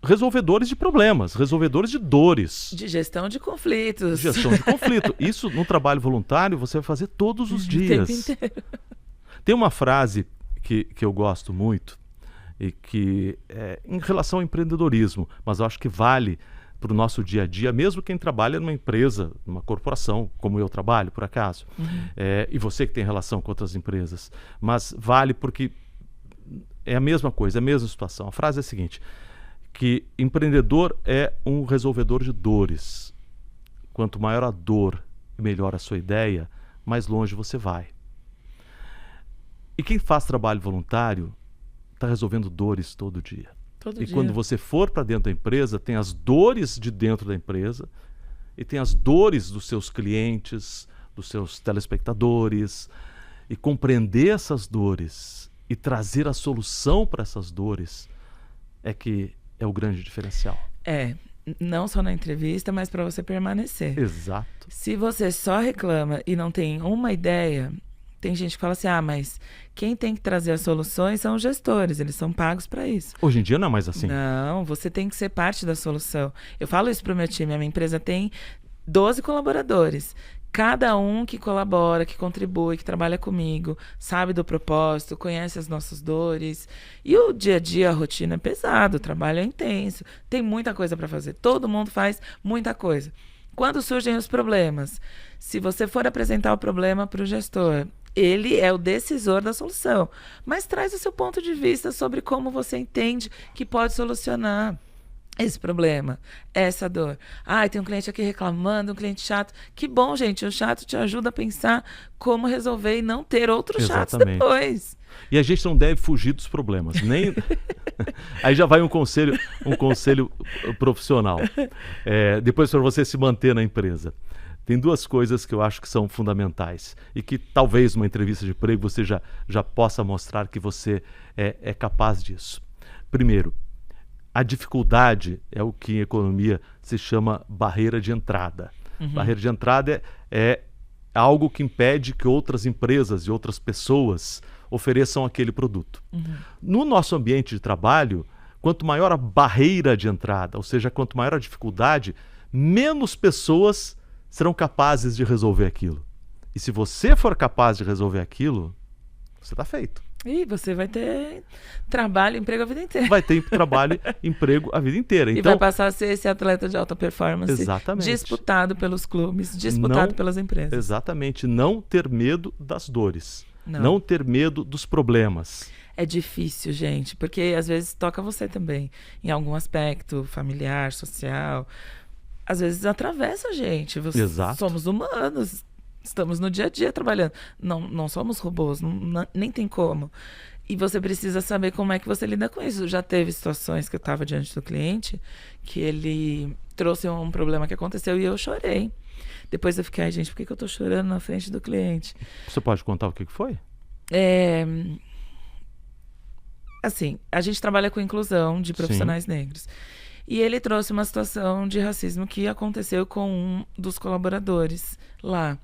resolvedores de problemas, resolvedores de dores. De gestão de conflitos. Gestão de conflito. Isso, no trabalho voluntário, você vai fazer todos os dias. O tempo inteiro. Tem uma frase que eu gosto muito, e que é em relação ao empreendedorismo, mas eu acho que vale para o nosso dia a dia, mesmo quem trabalha numa empresa, numa corporação, como eu trabalho, por acaso, e você que tem relação com outras empresas. Mas vale porque é a mesma coisa, é a mesma situação. A frase é a seguinte, que empreendedor é um resolvedor de dores. Quanto maior a dor e melhor a sua ideia, mais longe você vai. E quem faz trabalho voluntário está resolvendo dores todo dia. Todo e dia. Quando você for para dentro da empresa, tem as dores de dentro da empresa e tem as dores dos seus clientes, dos seus telespectadores. E compreender essas dores e trazer a solução para essas dores é o grande diferencial. Não só na entrevista, mas para você permanecer. Exato. Se você só reclama e não tem uma ideia, tem gente que fala assim, mas quem tem que trazer as soluções são os gestores, eles são pagos para isso. Hoje em dia não é mais assim. Não, você tem que ser parte da solução. Eu falo isso para o meu time, a minha empresa tem 12 colaboradores. Cada um que colabora, que contribui, que trabalha comigo, sabe do propósito, conhece as nossas dores. E o dia a dia, a rotina é pesado, o trabalho é intenso, tem muita coisa para fazer. Todo mundo faz muita coisa. Quando surgem os problemas, se você for apresentar o problema para o gestor, ele é o decisor da solução. Mas traz o seu ponto de vista sobre como você entende que pode solucionar esse problema, essa dor. Tem um cliente aqui reclamando, um cliente chato. Que bom, gente, o chato te ajuda a pensar como resolver e não ter outros chatos depois. E a gente não deve fugir dos problemas, nem... Aí já vai um conselho profissional. Depois, para você se manter na empresa. Tem duas coisas que eu acho que são fundamentais e que talvez numa entrevista de emprego você já possa mostrar que você é capaz disso. Primeiro, a dificuldade é o que em economia se chama barreira de entrada. Barreira de entrada é algo que impede que outras empresas e outras pessoas ofereçam aquele produto. No nosso ambiente de trabalho, quanto maior a barreira de entrada, ou seja, quanto maior a dificuldade, menos pessoas serão capazes de resolver aquilo. E se você for capaz de resolver aquilo, você está feito. E você vai ter trabalho, emprego a vida inteira. Vai ter trabalho, emprego a vida inteira. Então, e vai passar a ser esse atleta de alta performance. Exatamente. Disputado pelos clubes, disputado pelas empresas. Exatamente. Não ter medo das dores. Não ter medo dos problemas. É difícil, gente, porque às vezes toca você também, em algum aspecto familiar, social. Às vezes atravessa a gente. Exato. Somos humanos. Estamos no dia a dia trabalhando. Não somos robôs, nem tem como. E você precisa saber como é que você lida com isso. Já teve situações que eu estava diante do cliente que ele trouxe um problema que aconteceu e eu chorei. Depois eu fiquei, gente, por que eu estou chorando na frente do cliente? Você pode contar o que foi? Assim, a gente trabalha com inclusão de profissionais negros. E ele trouxe uma situação de racismo que aconteceu com um dos colaboradores lá.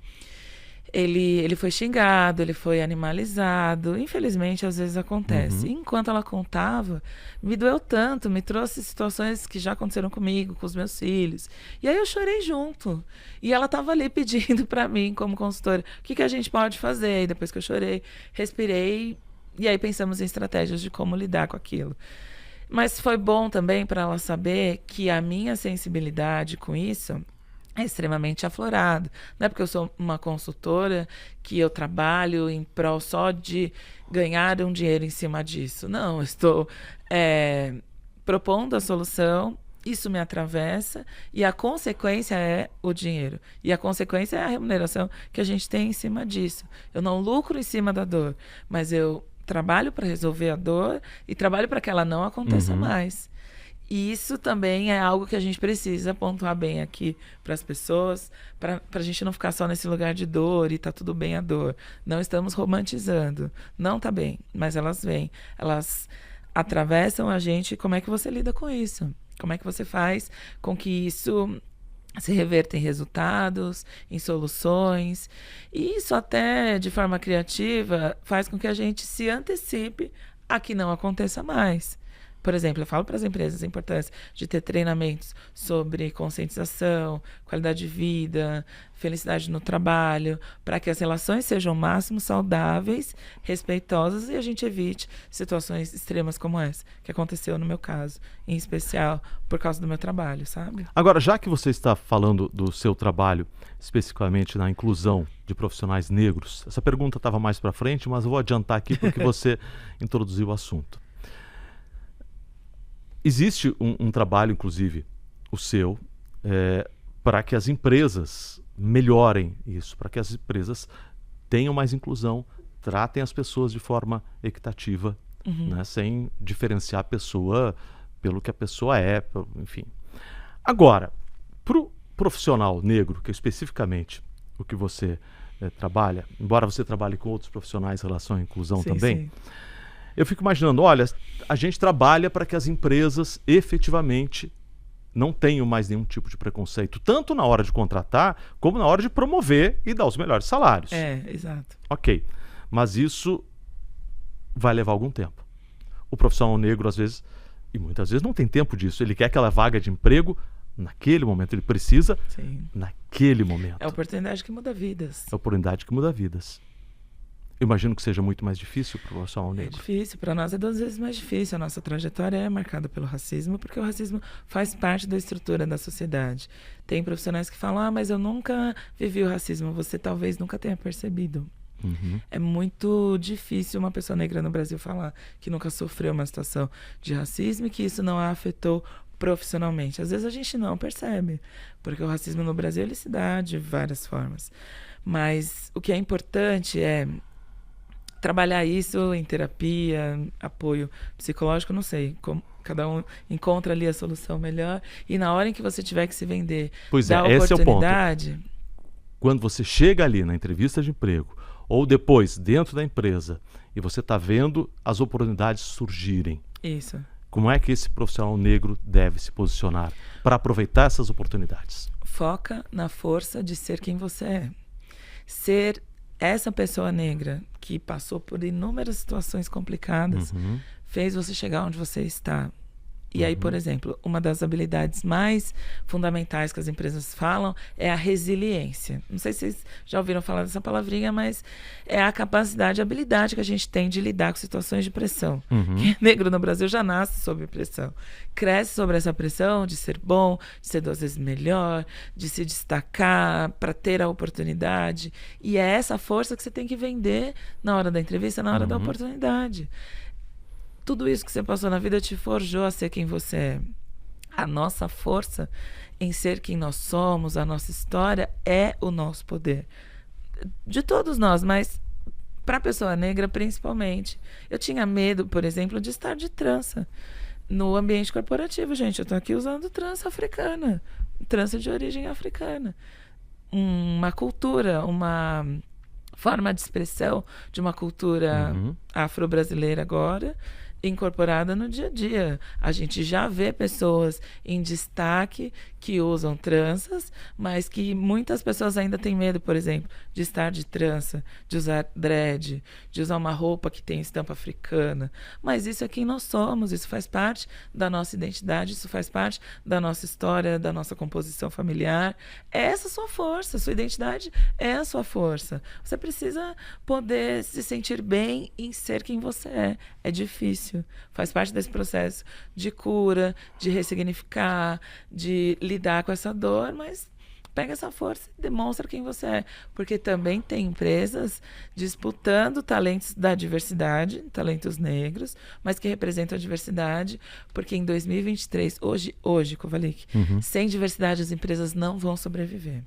Ele foi xingado, ele foi animalizado. Infelizmente, às vezes acontece. Enquanto ela contava, me doeu tanto, me trouxe situações que já aconteceram comigo, com os meus filhos. E aí eu chorei junto. E ela estava ali pedindo para mim, como consultora, o que a gente pode fazer? E depois que eu chorei, respirei. E aí pensamos em estratégias de como lidar com aquilo. Mas foi bom também para ela saber que a minha sensibilidade com isso é extremamente aflorado. Não é porque eu sou uma consultora que eu trabalho em prol só de ganhar um dinheiro em cima disso. Não, eu estou propondo a solução, isso me atravessa e a consequência é o dinheiro. E a consequência é a remuneração que a gente tem em cima disso. Eu não lucro em cima da dor, mas eu trabalho para resolver a dor e trabalho para que ela não aconteça mais. E isso também é algo que a gente precisa pontuar bem aqui para as pessoas, para a gente não ficar só nesse lugar de dor e tá tudo bem a dor. Não estamos romantizando. Não tá bem, mas elas vêm. Elas atravessam a gente. Como é que você lida com isso? Como é que você faz com que isso se reverta em resultados, em soluções? E isso até de forma criativa faz com que a gente se antecipe a que não aconteça mais. Por exemplo, eu falo para as empresas a importância de ter treinamentos sobre conscientização, qualidade de vida, felicidade no trabalho, para que as relações sejam ao máximo saudáveis, respeitosas e a gente evite situações extremas como essa, que aconteceu no meu caso, em especial por causa do meu trabalho, sabe? Agora, já que você está falando do seu trabalho, especificamente na inclusão de profissionais negros, essa pergunta estava mais para frente, mas eu vou adiantar aqui porque você introduziu o assunto. Existe um trabalho, inclusive, o seu, para que as empresas melhorem isso, para que as empresas tenham mais inclusão, tratem as pessoas de forma equitativa, né, sem diferenciar a pessoa pelo que a pessoa é, enfim. Agora, para o profissional negro, que é especificamente o que você trabalha, embora você trabalhe com outros profissionais em relação à inclusão também, eu fico imaginando, olha, a gente trabalha para que as empresas efetivamente não tenham mais nenhum tipo de preconceito, tanto na hora de contratar, como na hora de promover e dar os melhores salários. Exato. Ok, mas isso vai levar algum tempo. O profissional negro, às vezes, e muitas vezes não tem tempo disso, ele quer aquela vaga de emprego naquele momento, ele precisa naquele momento. É a oportunidade que muda vidas. É a oportunidade que muda vidas. Imagino que seja muito mais difícil para o profissional negro. É difícil, para nós é 2 vezes mais difícil. A nossa trajetória é marcada pelo racismo, porque o racismo faz parte da estrutura da sociedade. Tem profissionais que falam, mas eu nunca vivi o racismo. Você talvez nunca tenha percebido. É muito difícil uma pessoa negra no Brasil falar que nunca sofreu uma situação de racismo e que isso não a afetou profissionalmente. Às vezes a gente não percebe, porque o racismo no Brasil ele se dá de várias formas. Mas o que é importante é trabalhar isso em terapia, apoio psicológico, não sei, como cada um encontra ali a solução melhor. E na hora em que você tiver que se vender, dar esse é o ponto. Quando você chega ali na entrevista de emprego, ou depois, dentro da empresa, e você está vendo as oportunidades surgirem. Isso. Como é que esse profissional negro deve se posicionar para aproveitar essas oportunidades? Foca na força de ser quem você é. Ser essa pessoa negra que passou por inúmeras situações complicadas fez você chegar onde você está. E aí, por exemplo, uma das habilidades mais fundamentais que as empresas falam é a resiliência. Não sei se vocês já ouviram falar dessa palavrinha, mas é a capacidade, a habilidade que a gente tem de lidar com situações de pressão. Quem é negro no Brasil já nasce sob pressão. Cresce sobre essa pressão de ser bom, de ser 2 vezes melhor, de se destacar, para ter a oportunidade. E é essa força que você tem que vender na hora da entrevista, na hora da oportunidade. Tudo isso que você passou na vida te forjou a ser quem você é. A nossa força em ser quem nós somos, a nossa história é o nosso poder. De todos nós, mas para a pessoa negra principalmente. Eu tinha medo, por exemplo, de estar de trança no ambiente corporativo, gente. Eu estou aqui usando trança africana, trança de origem africana. Uma cultura, uma forma de expressão de uma cultura afro-brasileira agora. incorporada no dia a dia. A gente já vê pessoas em destaque que usam tranças, mas que muitas pessoas ainda têm medo, por exemplo, de estar de trança, de usar dread, de usar uma roupa que tem estampa africana. Mas isso é quem nós somos, isso faz parte da nossa identidade, isso faz parte da nossa história, da nossa composição familiar. É essa a sua força, sua identidade é a sua força. Você precisa poder se sentir bem em ser quem você é. É difícil. Faz parte desse processo de cura, de ressignificar, de lidar com essa dor, mas pega essa força e demonstra quem você é. Porque também tem empresas disputando talentos da diversidade, talentos negros, mas que representam a diversidade, porque em 2023, hoje, Kovalik, sem diversidade as empresas não vão sobreviver.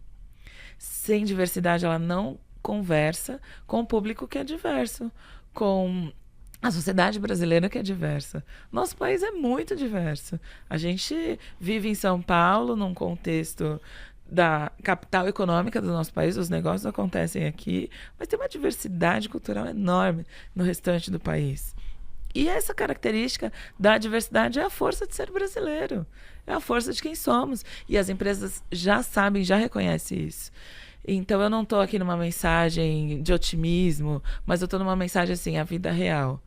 Sem diversidade ela não conversa com o público que é diverso, com a sociedade brasileira que é diversa. Nosso país é muito diverso. A gente vive em São Paulo, num contexto da capital econômica do nosso país, os negócios acontecem aqui, mas tem uma diversidade cultural enorme no restante do país. E essa característica da diversidade é a força de ser brasileiro, é a força de quem somos. E as empresas já sabem, já reconhecem isso. Então eu não estou aqui numa mensagem de otimismo, mas eu estou numa mensagem assim, a vida real.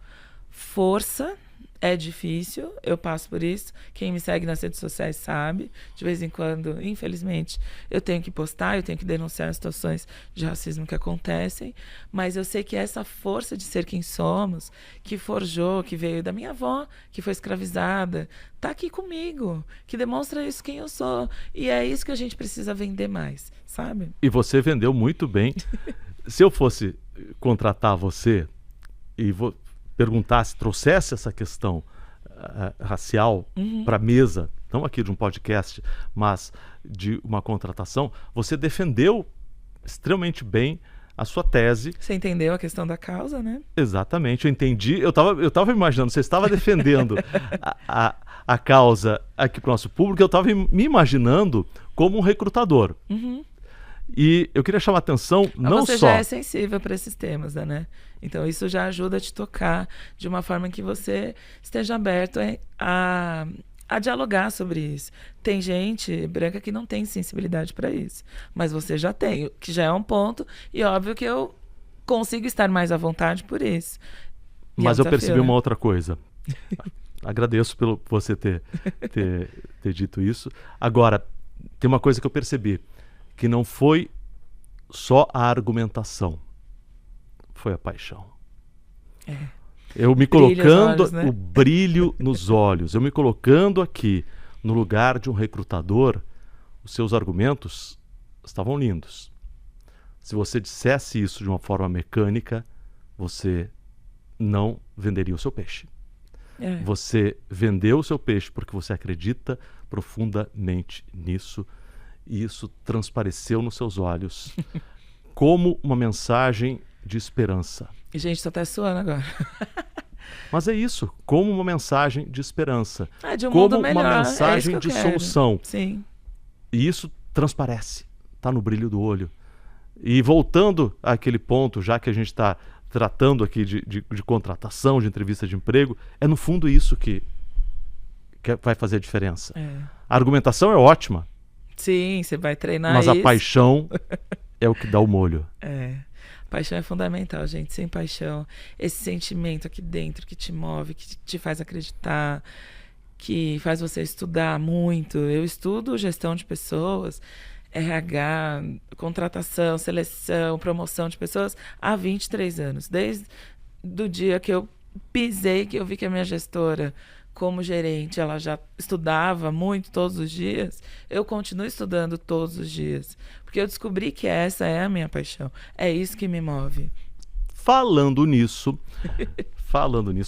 Força, é difícil, eu passo por isso. Quem me segue nas redes sociais sabe. De vez em quando, infelizmente, eu tenho que postar, eu tenho que denunciar situações de racismo que acontecem. Mas eu sei que essa força de ser quem somos, que forjou, que veio da minha avó, que foi escravizada, está aqui comigo, que demonstra isso quem eu sou. E é isso que a gente precisa vender mais, sabe? E você vendeu muito bem. Se eu fosse contratar você e perguntasse, trouxesse essa questão racial para a mesa, não aqui de um podcast, mas de uma contratação, você defendeu extremamente bem a sua tese. Você entendeu a questão da causa, né? Exatamente, eu entendi. Eu tava imaginando, você estava defendendo a causa aqui para o nosso público, eu estava me imaginando como um recrutador. E eu queria chamar a atenção, não você só... já é sensível para esses temas, né? Então isso já ajuda a te tocar de uma forma que você esteja aberto a dialogar sobre isso. Tem gente branca que não tem sensibilidade para isso, mas você já tem, que já é um ponto, e óbvio que eu consigo estar mais à vontade por isso. Mas eu percebi uma outra coisa. Agradeço por você ter dito isso. Agora, tem uma coisa que eu percebi, que não foi só a argumentação, foi a paixão. Eu me colocando, olhos, né? O brilho nos olhos, eu me colocando aqui no lugar de um recrutador, os seus argumentos estavam lindos. Se você dissesse isso de uma forma mecânica, você não venderia o seu peixe. Você vendeu o seu peixe porque você acredita profundamente nisso, e isso transpareceu nos seus olhos como uma mensagem de esperança. E gente, tô até suando agora. Mas é isso, como uma mensagem de esperança, de um como mundo melhor, uma mensagem de solução. Sim. E isso transparece, está no brilho do olho. E voltando àquele ponto, já que a gente está tratando aqui de contratação, de entrevista de emprego, é no fundo isso que vai fazer a diferença. A argumentação é ótima. Sim, você vai treinar mas isso. A paixão é o que dá o molho. Paixão é fundamental, gente. Sem paixão, esse sentimento aqui dentro que te move, que te faz acreditar, que faz você estudar muito. Eu estudo gestão de pessoas, RH, contratação, seleção, promoção de pessoas há 23 anos. Desde o dia que eu pisei, que eu vi que a minha gestora, como gerente, ela já estudava muito todos os dias, eu continuo estudando todos os dias. Porque eu descobri que essa é a minha paixão. É isso que me move. Falando nisso,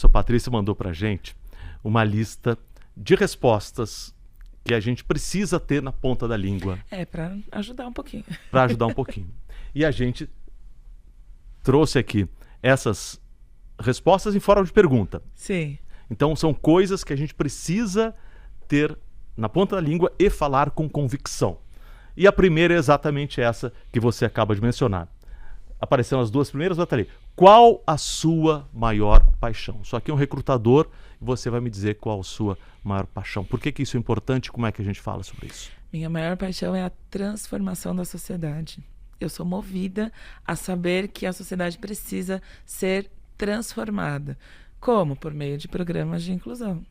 a Patrícia mandou pra gente uma lista de respostas que a gente precisa ter na ponta da língua. Para ajudar um pouquinho. Para ajudar um pouquinho. E a gente trouxe aqui essas respostas em forma de pergunta. Sim. Então são coisas que a gente precisa ter na ponta da língua e falar com convicção. E a primeira é exatamente essa que você acaba de mencionar. Apareceram as duas primeiras, vai estar ali. Qual a sua maior paixão? Só que um recrutador, você vai me dizer qual a sua maior paixão. Por que isso é importante e como é que a gente fala sobre isso? Minha maior paixão é a transformação da sociedade. Eu sou movida a saber que a sociedade precisa ser transformada. Como? Por meio de programas de inclusão.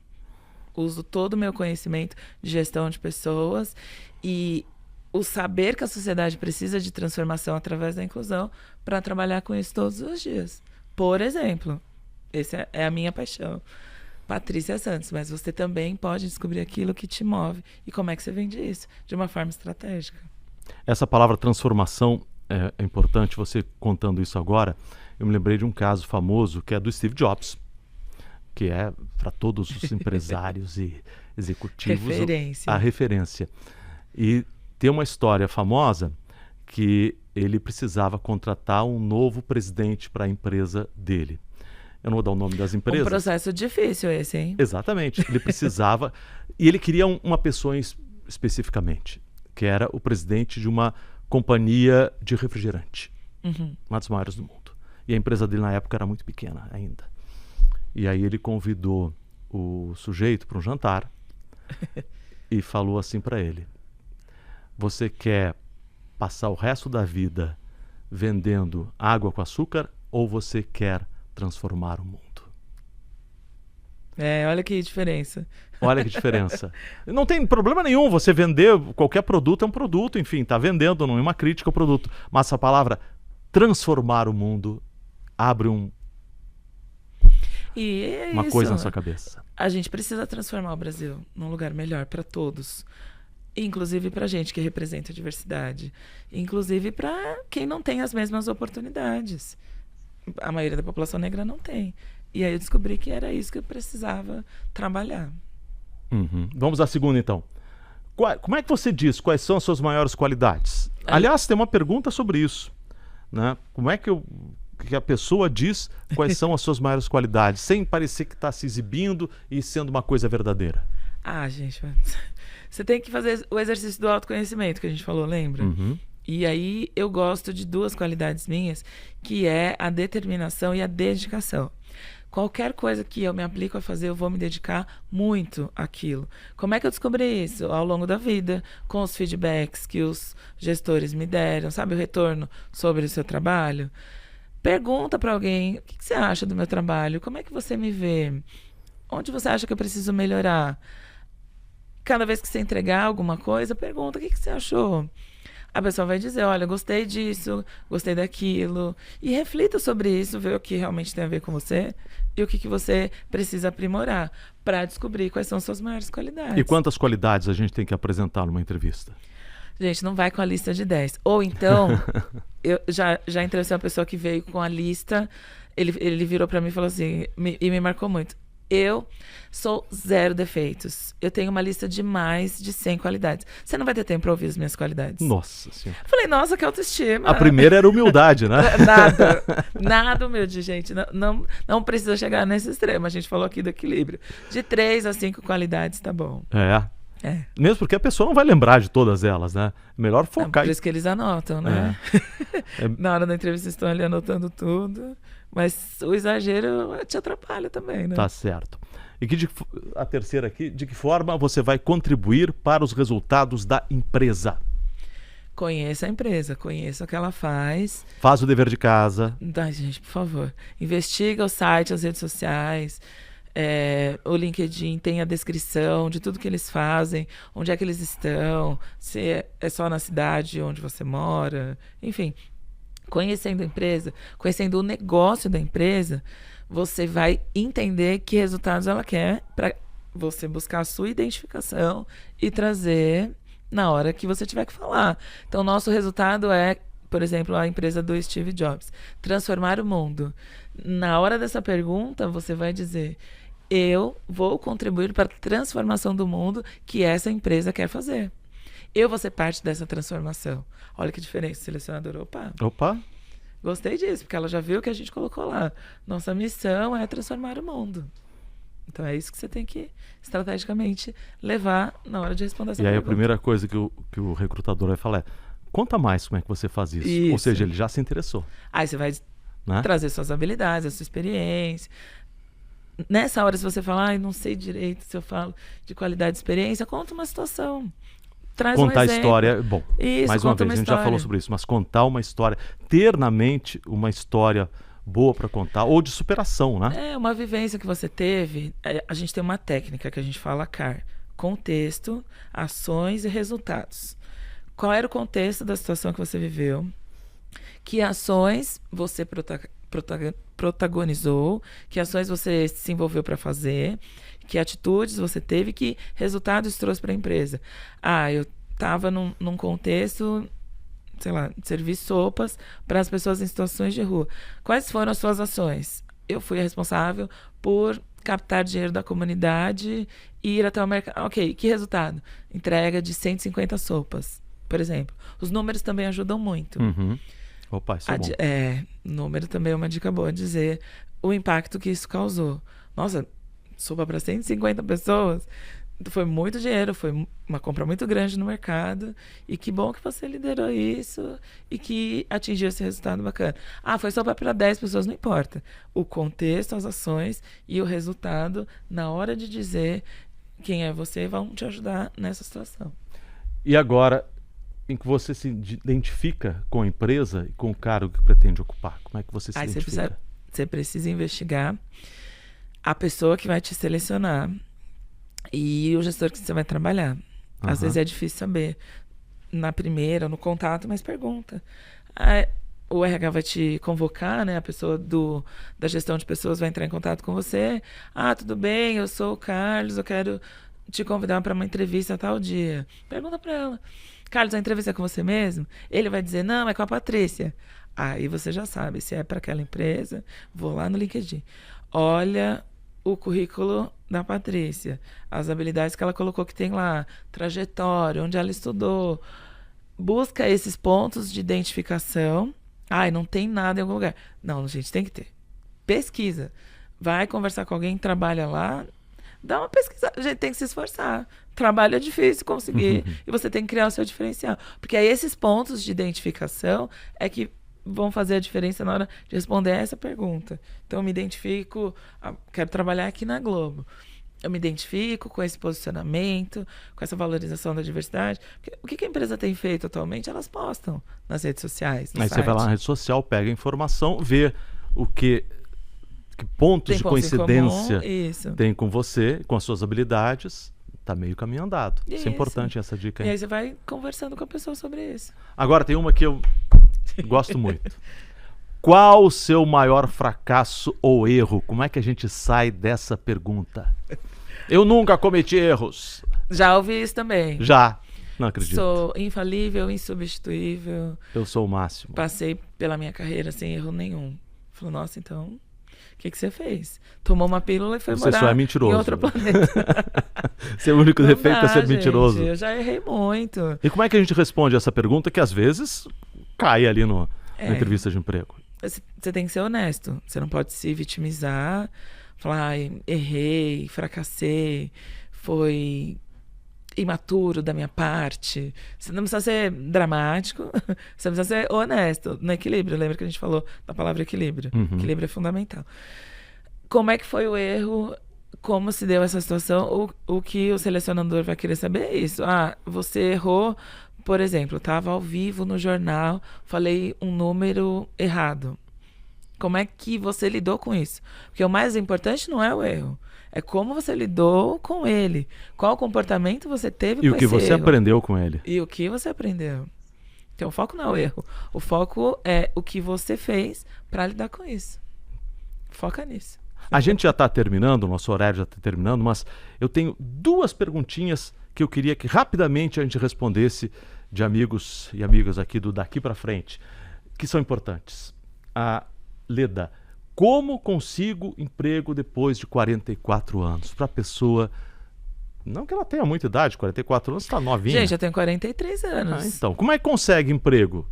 Uso todo o meu conhecimento de gestão de pessoas e o saber que a sociedade precisa de transformação através da inclusão para trabalhar com isso todos os dias. Por exemplo, essa é a minha paixão. Patrícia Santos, mas você também pode descobrir aquilo que te move e como é que você vende isso de uma forma estratégica. Essa palavra transformação é importante, você contando isso agora, eu me lembrei de um caso famoso que é do Steve Jobs, que é para todos os empresários e executivos a referência. E tem uma história famosa que ele precisava contratar um novo presidente para a empresa dele. Eu não vou dar o nome das empresas. Um processo difícil esse, hein? Exatamente. Ele precisava... e ele queria uma pessoa especificamente, que era o presidente de uma companhia de refrigerante. Uma das maiores do mundo. E a empresa dele na época era muito pequena ainda. E aí ele convidou o sujeito para um jantar e falou assim para ele: você quer passar o resto da vida vendendo água com açúcar ou você quer transformar o mundo? Olha que diferença. Olha que diferença. Não tem problema nenhum você vender, qualquer produto é um produto, enfim, está vendendo, não é uma crítica ao produto. Mas a palavra transformar o mundo abre uma coisa na sua cabeça. A gente precisa transformar o Brasil num lugar melhor para todos. Inclusive para a gente que representa a diversidade. Inclusive para quem não tem as mesmas oportunidades. A maioria da população negra não tem. E aí eu descobri que era isso que eu precisava trabalhar. Vamos à segunda, então. Como é que você diz quais são as suas maiores qualidades? Aliás, tem uma pergunta sobre isso, né? Como é que a pessoa diz quais são as suas maiores qualidades, sem parecer que está se exibindo e sendo uma coisa verdadeira? Gente, você tem que fazer o exercício do autoconhecimento que a gente falou, lembra? E aí eu gosto de duas qualidades minhas, que é a determinação e a dedicação. Qualquer coisa que eu me aplico a fazer, eu vou me dedicar muito àquilo. Como é que eu descobri isso? Ao longo da vida, com os feedbacks que os gestores me deram, sabe, o retorno sobre o seu trabalho. Pergunta para alguém: o que você acha do meu trabalho? Como é que você me vê? Onde você acha que eu preciso melhorar? Cada vez que você entregar alguma coisa, pergunta: o que você achou? A pessoa vai dizer: olha, gostei disso, gostei daquilo. E reflita sobre isso, ver o que realmente tem a ver com você e o que você precisa aprimorar para descobrir quais são suas maiores qualidades. E quantas qualidades a gente tem que apresentar numa entrevista? Gente, não vai com a lista de 10. Ou então, eu já entrevistei uma pessoa que veio com a lista, ele virou para mim e falou assim, e me marcou muito: eu sou 0 defeitos. Eu tenho uma lista de mais de 100 qualidades. Você não vai ter tempo para ouvir as minhas qualidades. Nossa Senhora. Falei: nossa, que autoestima. A primeira era humildade, né? Nada humilde, gente. Não precisa chegar nesse extremo. A gente falou aqui do equilíbrio. De 3 a 5 qualidades, tá bom. Mesmo porque a pessoa não vai lembrar de todas elas, né? Melhor focar. Por isso que eles anotam, né? Na hora da entrevista estão ali anotando tudo. Mas o exagero te atrapalha também, né? Tá certo. E a terceira aqui: de que forma você vai contribuir para os resultados da empresa? Conheça a empresa, conheça o que ela faz. Faz o dever de casa. Gente, por favor. Investiga o site, as redes sociais. O LinkedIn tem a descrição de tudo que eles fazem, onde é que eles estão, se é só na cidade onde você mora, enfim. Conhecendo a empresa, conhecendo o negócio da empresa, você vai entender que resultados ela quer para você buscar a sua identificação e trazer na hora que você tiver que falar. Então, nosso resultado é, por exemplo, a empresa do Steve Jobs, transformar o mundo. Na hora dessa pergunta, você vai dizer: eu vou contribuir para a transformação do mundo que essa empresa quer fazer. Eu vou ser parte dessa transformação. Olha que diferença, selecionador. Opa! Gostei disso, porque ela já viu o que a gente colocou lá. Nossa missão é transformar o mundo. Então é isso que você tem que estrategicamente levar na hora de responder essa pergunta. E aí a primeira coisa que o recrutador vai falar é: conta mais como é que você faz isso. Ou seja, ele já se interessou. Aí você vai né? Trazer suas habilidades, a sua experiência. Nessa hora, se você falar, não sei direito se eu falo de qualidade de experiência, conta uma situação. Traz Contar um a exemplo. história, bom, Isso, mais uma conta vez, a gente já falou sobre isso, mas contar uma história, ter na mente uma história boa para contar, ou de superação, né? É, uma vivência que você teve. A gente tem uma técnica que a gente fala CAR. Contexto, ações e resultados. Qual era o contexto da situação que você viveu? Que ações você protagonizou? Que ações você se envolveu para fazer? Que atitudes você teve? Que resultados trouxe para a empresa? Ah, eu estava num contexto, sei lá, de servir sopas para as pessoas em situações de rua. Quais foram as suas ações? Eu fui a responsável por captar dinheiro da comunidade e ir até o mercado. Ok, que resultado? Entrega de 150 sopas, por exemplo. Os números também ajudam muito. Uhum. Opa, isso é bom. Número também é uma dica boa, dizer o impacto que isso causou. Nossa, sopa para 150 pessoas, foi muito dinheiro, foi uma compra muito grande no mercado, e que bom que você liderou isso e que atingiu esse resultado bacana. Ah, foi sopa para 10 pessoas, não importa. O contexto, as ações e o resultado, na hora de dizer quem é você, vão te ajudar nessa situação. E agora, em que você se identifica com a empresa e com o cargo que pretende ocupar, como é que você se identifica? Você precisa investigar a pessoa que vai te selecionar e o gestor que você vai trabalhar. Às vezes é difícil saber na primeira, no contato, mas pergunta. O RH vai te convocar, né? A pessoa da gestão de pessoas vai entrar em contato com você. Ah, tudo bem, eu sou o Carlos, eu quero te convidar para uma entrevista tal dia. Pergunta para ela. Carlos, a entrevista é com você mesmo? Ele vai dizer, não, é com a Patrícia. Aí você já sabe, se é para aquela empresa, vou lá no LinkedIn. Olha o currículo da Patrícia, as habilidades que ela colocou que tem lá, trajetória, onde ela estudou. Busca esses pontos de identificação. Ai, não tem nada em algum lugar. Não, gente, tem que ter. Pesquisa. Vai conversar com alguém que trabalha lá, dá uma pesquisa. A gente tem que se esforçar. Trabalho é difícil conseguir e você tem que criar o seu diferencial. Porque aí esses pontos de identificação é que vão fazer a diferença na hora de responder essa pergunta. Então, eu me identifico, quero trabalhar aqui na Globo. Eu me identifico com esse posicionamento, com essa valorização da diversidade. Porque o que a empresa tem feito atualmente? Elas postam nas redes sociais. Aí você vai lá na rede social, pega a informação, vê o que pontos de coincidência tem com você, com as suas habilidades. Tá meio caminho andado. Isso é importante, essa dica aí. E aí você vai conversando com a pessoa sobre isso. Agora tem uma que eu gosto muito. Qual o seu maior fracasso ou erro? Como é que a gente sai dessa pergunta? Eu nunca cometi erros. Já ouvi isso também. Já. Não acredito. Sou infalível, insubstituível. Eu sou o máximo. Passei pela minha carreira sem erro nenhum. Falou, nossa, então, o que você fez? Tomou uma pílula e foi Você morar só é mentiroso. em outro planeta. Seu único defeito é ser mentiroso. Eu já errei muito. E como é que a gente responde essa pergunta que às vezes cai ali na entrevista de emprego? Você tem que ser honesto. Você não pode se vitimizar, falar, errei, fracassei, foi imaturo da minha parte. Você não precisa ser dramático, você precisa ser honesto, no equilíbrio. Lembra que a gente falou da palavra equilíbrio? Equilíbrio é fundamental. Como é que foi o erro? Como se deu essa situação? O que o selecionador vai querer saber é isso. Ah, você errou, por exemplo, estava ao vivo no jornal, falei um número errado. Como é que você lidou com isso? Porque o mais importante não é o erro, é como você lidou com ele. Qual comportamento você teve com esse erro. E o que você aprendeu com ele. E o que você aprendeu. Então, o foco não é o erro. O foco é o que você fez para lidar com isso. Foca nisso. A gente já está terminando, o nosso horário já está terminando, mas eu tenho duas perguntinhas que eu queria que rapidamente a gente respondesse de amigos e amigas aqui do Daqui para Frente, que são importantes. Leda, como consigo emprego depois de 44 anos? Para a pessoa, não que ela tenha muita idade, 44 anos está novinha. Gente, eu tenho 43 anos. Então, como é que consegue emprego?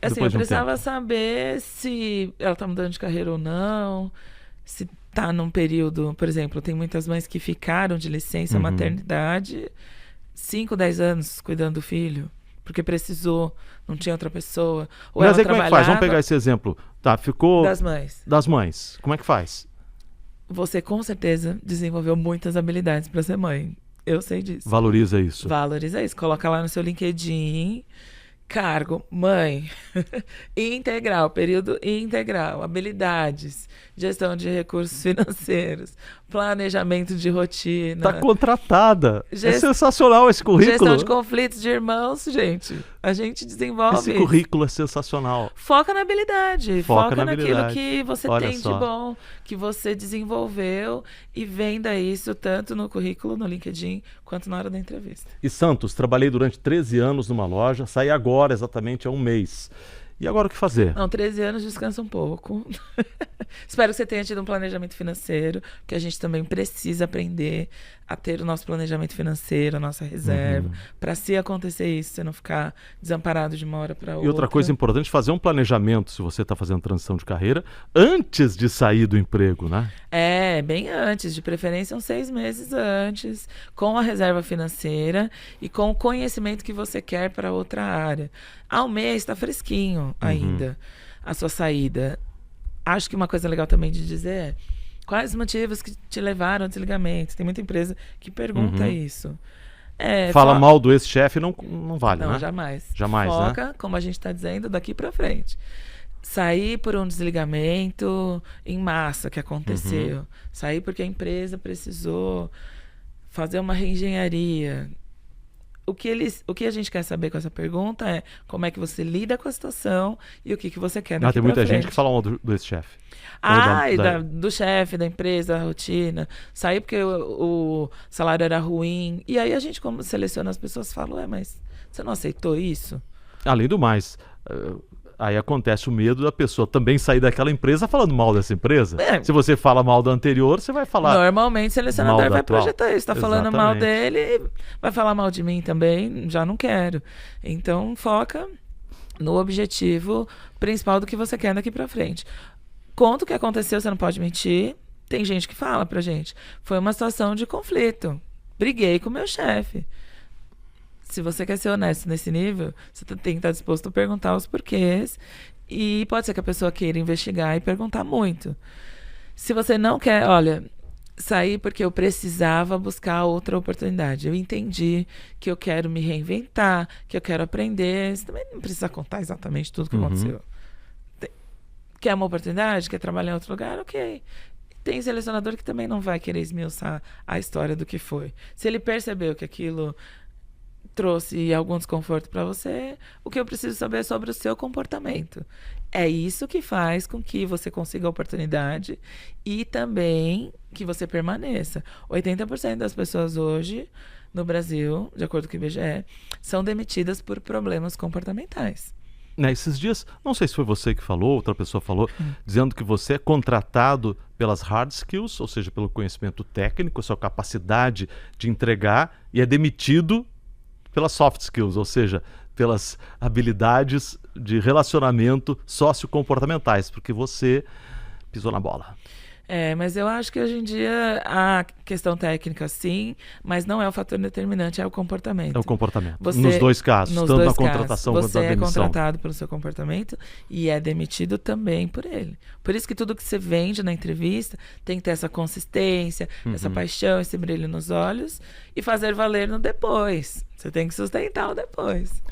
Assim, eu precisava saber se ela está mudando de carreira ou não, se está num período, por exemplo, tem muitas mães que ficaram de licença maternidade 5, 10 anos cuidando do filho. porque precisou, não tinha outra pessoa. Ou Mas ela aí como é que faz? Vamos pegar trabalhava esse exemplo. Tá, ficou das mães. das mães. Como é que faz? Você com certeza desenvolveu muitas habilidades para ser mãe. Eu sei disso. Valoriza isso. Valoriza isso. Coloca lá no seu LinkedIn, cargo, mãe, integral, período integral, habilidades, gestão de recursos financeiros, planejamento de rotina. Tá contratada. É sensacional esse currículo. Gestão de conflitos de irmãos, gente. A gente desenvolve Esse currículo é sensacional. Foca na habilidade. Foca na naquilo habilidade. que você Olha tem só. de bom, que você desenvolveu e venda isso tanto no currículo, no LinkedIn, quanto na hora da entrevista. E Santos, trabalhei durante 13 anos numa loja, saí agora exatamente há um mês. E agora o que fazer? Não, 13 anos, descansa um pouco. Espero que você tenha tido um planejamento financeiro, porque a gente também precisa aprender a ter o nosso planejamento financeiro, a nossa reserva, para se acontecer isso, você não ficar desamparado de uma hora para outra. E outra coisa importante, fazer um planejamento, se você está fazendo transição de carreira, antes de sair do emprego, né? É, bem antes, de preferência uns 6 meses antes, com a reserva financeira e com o conhecimento que você quer para outra área. Ao mês está fresquinho ainda a sua saída. Acho que uma coisa legal também de dizer é quais os motivos que te levaram ao desligamento. Tem muita empresa que pergunta isso. Fala mal do ex-chefe não vale, não, né? jamais. Jamais, Foca, né? como a gente está dizendo, daqui para frente. Sair por um desligamento em massa que aconteceu. Sair porque a empresa precisou fazer uma reengenharia. O que a gente quer saber com essa pergunta é como é que você lida com a situação e o que você quer daqui Tem muita pra gente frente. que fala mal do ex-chefe. Do chefe, da empresa, da rotina. Sair porque o salário era ruim. E aí a gente, como seleciona as pessoas, fala, mas você não aceitou isso? Além do mais, aí acontece o medo da pessoa também sair daquela empresa falando mal dessa empresa. Se você fala mal da anterior, você vai falar... Normalmente o selecionador vai projetar isso. Está falando mal Exatamente. dele, vai falar mal de mim também, já não quero. Então, foca no objetivo principal do que você quer daqui para frente. Conta o que aconteceu, você não pode mentir. Tem gente que fala pra gente. Foi uma situação de conflito. Briguei com o meu chefe. Se você quer ser honesto nesse nível, você tem que estar disposto a perguntar os porquês. E pode ser que a pessoa queira investigar e perguntar muito. Se você não quer, olha, sair porque eu precisava buscar outra oportunidade. Eu entendi que eu quero me reinventar, que eu quero aprender. Você também não precisa contar exatamente tudo o que aconteceu. Quer uma oportunidade? Quer trabalhar em outro lugar? Ok. Tem selecionador que também não vai querer esmiuçar a história do que foi. Se ele percebeu que aquilo trouxe algum desconforto para você, o que eu preciso saber é sobre o seu comportamento. É isso que faz com que você consiga a oportunidade e também que você permaneça. 80% das pessoas hoje no Brasil, de acordo com o IBGE, são demitidas por problemas comportamentais. Esses dias, não sei se foi você que falou, outra pessoa falou, dizendo que você é contratado pelas hard skills, ou seja, pelo conhecimento técnico, sua capacidade de entregar, e é demitido pelas soft skills, ou seja, pelas habilidades de relacionamento sociocomportamentais, porque você pisou na bola. Mas eu acho que hoje em dia a questão técnica sim, mas não é o fator determinante, é o comportamento. É o comportamento. Nos dois casos, tanto na contratação quanto na demissão. Você é contratado pelo seu comportamento e é demitido também por ele. Por isso que tudo que você vende na entrevista tem que ter essa consistência, essa paixão, esse brilho nos olhos e fazer valer no depois. Você tem que sustentar o depois.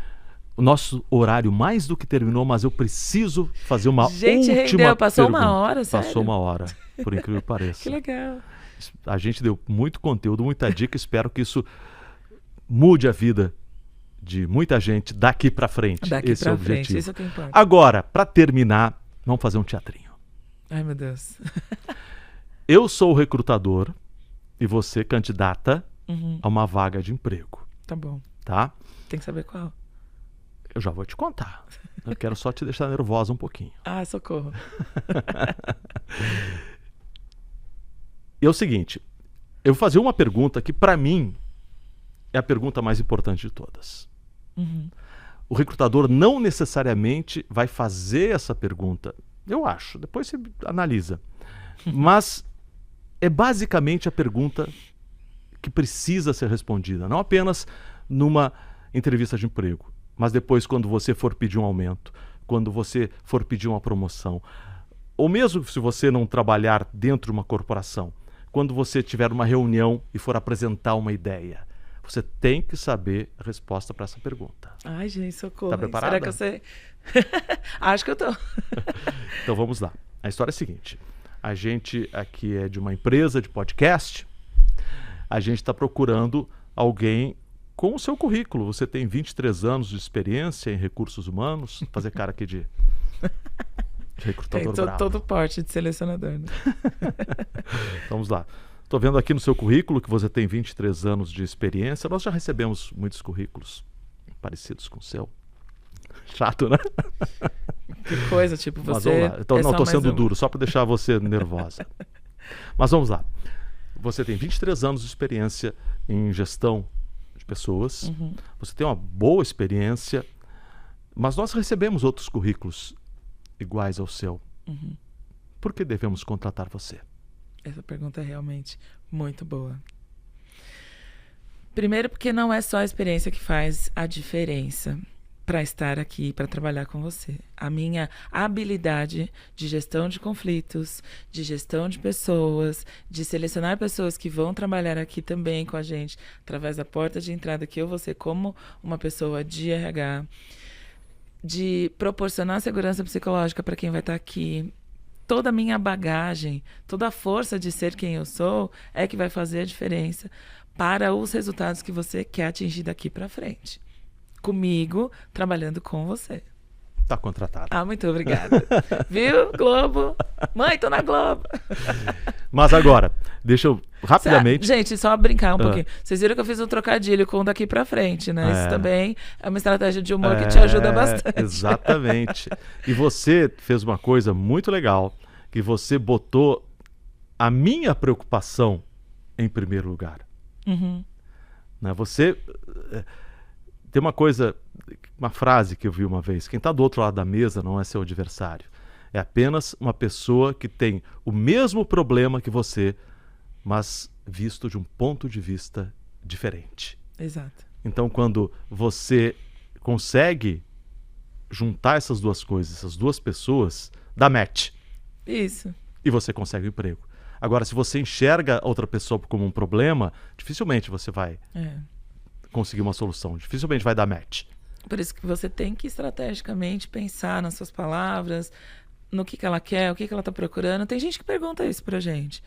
O nosso horário mais do que terminou, mas eu preciso fazer uma Gente, última rendeu, passou pergunta. uma hora, sério? Passou uma hora, por incrível que pareça. Que legal. A gente deu muito conteúdo, muita dica, espero que isso mude a vida de muita gente daqui para frente. Esse é o objetivo. Isso é o que importa. Agora, para terminar, vamos fazer um teatrinho. Ai, meu Deus. Eu sou o recrutador e você candidata a uma vaga de emprego. Tá bom. Tá? Tem que saber qual. Eu já vou te contar. Eu quero só te deixar nervosa um pouquinho. Ah, socorro. E é o seguinte, eu vou fazer uma pergunta que, para mim, é a pergunta mais importante de todas. O recrutador não necessariamente vai fazer essa pergunta. Eu acho, depois você analisa. Mas é basicamente a pergunta que precisa ser respondida. Não apenas numa entrevista de emprego, Mas depois, quando você for pedir um aumento, quando você for pedir uma promoção, ou mesmo se você não trabalhar dentro de uma corporação, quando você tiver uma reunião e for apresentar uma ideia, você tem que saber a resposta para essa pergunta. Ai, gente, socorro. Tá preparada? Será que eu sei? Acho que eu tô. Então vamos lá. A história é a seguinte. A gente aqui é de uma empresa de podcast. A gente está procurando alguém com o seu currículo. Você tem 23 anos de experiência em recursos humanos. Fazer cara aqui de recrutador bravo. Todo porte de selecionador. Né? Vamos lá. Estou vendo aqui no seu currículo que você tem 23 anos de experiência. Nós já recebemos muitos currículos parecidos com o seu. Chato, né? Que coisa, tipo, Mas você... vamos lá. Então, não, estou sendo um... duro, só para deixar você nervosa. Mas vamos lá. Você tem 23 anos de experiência em gestão de pessoas. Uhum. Você tem uma boa experiência, mas nós recebemos outros currículos iguais ao seu. Uhum. Por que devemos contratar você? Essa pergunta é realmente muito boa. Primeiro, porque não é só a experiência que faz a diferença para estar aqui, para trabalhar com você. A minha habilidade de gestão de conflitos, de gestão de pessoas, de selecionar pessoas que vão trabalhar aqui também com a gente, através da porta de entrada que eu vou ser como uma pessoa de RH, de proporcionar segurança psicológica para quem vai estar aqui. Toda a minha bagagem, toda a força de ser quem eu sou é que vai fazer a diferença para os resultados que você quer atingir daqui para frente. Comigo, trabalhando com você. Tá contratado. Ah, muito obrigada. Viu, Globo? Mãe, tô na Globo. Mas agora, deixa eu rapidamente... Gente, só brincar um pouquinho. Vocês viram que eu fiz um trocadilho com daqui pra frente, né? Isso também é uma estratégia de humor que te ajuda bastante. Exatamente. E você fez uma coisa muito legal, que você botou a minha preocupação em primeiro lugar. Uhum. Né? Você... Tem uma coisa, uma frase que eu vi uma vez: quem está do outro lado da mesa não é seu adversário. É apenas uma pessoa que tem o mesmo problema que você, mas visto de um ponto de vista diferente. Exato. Então, quando você consegue juntar essas duas coisas, essas duas pessoas, dá match. Isso. E você consegue o emprego. Agora, se você enxerga outra pessoa como um problema, dificilmente você vai... conseguir uma solução. Dificilmente vai dar match. Por isso que você tem que estrategicamente pensar nas suas palavras, no que ela quer, o que ela está procurando. Tem gente que pergunta isso pra gente.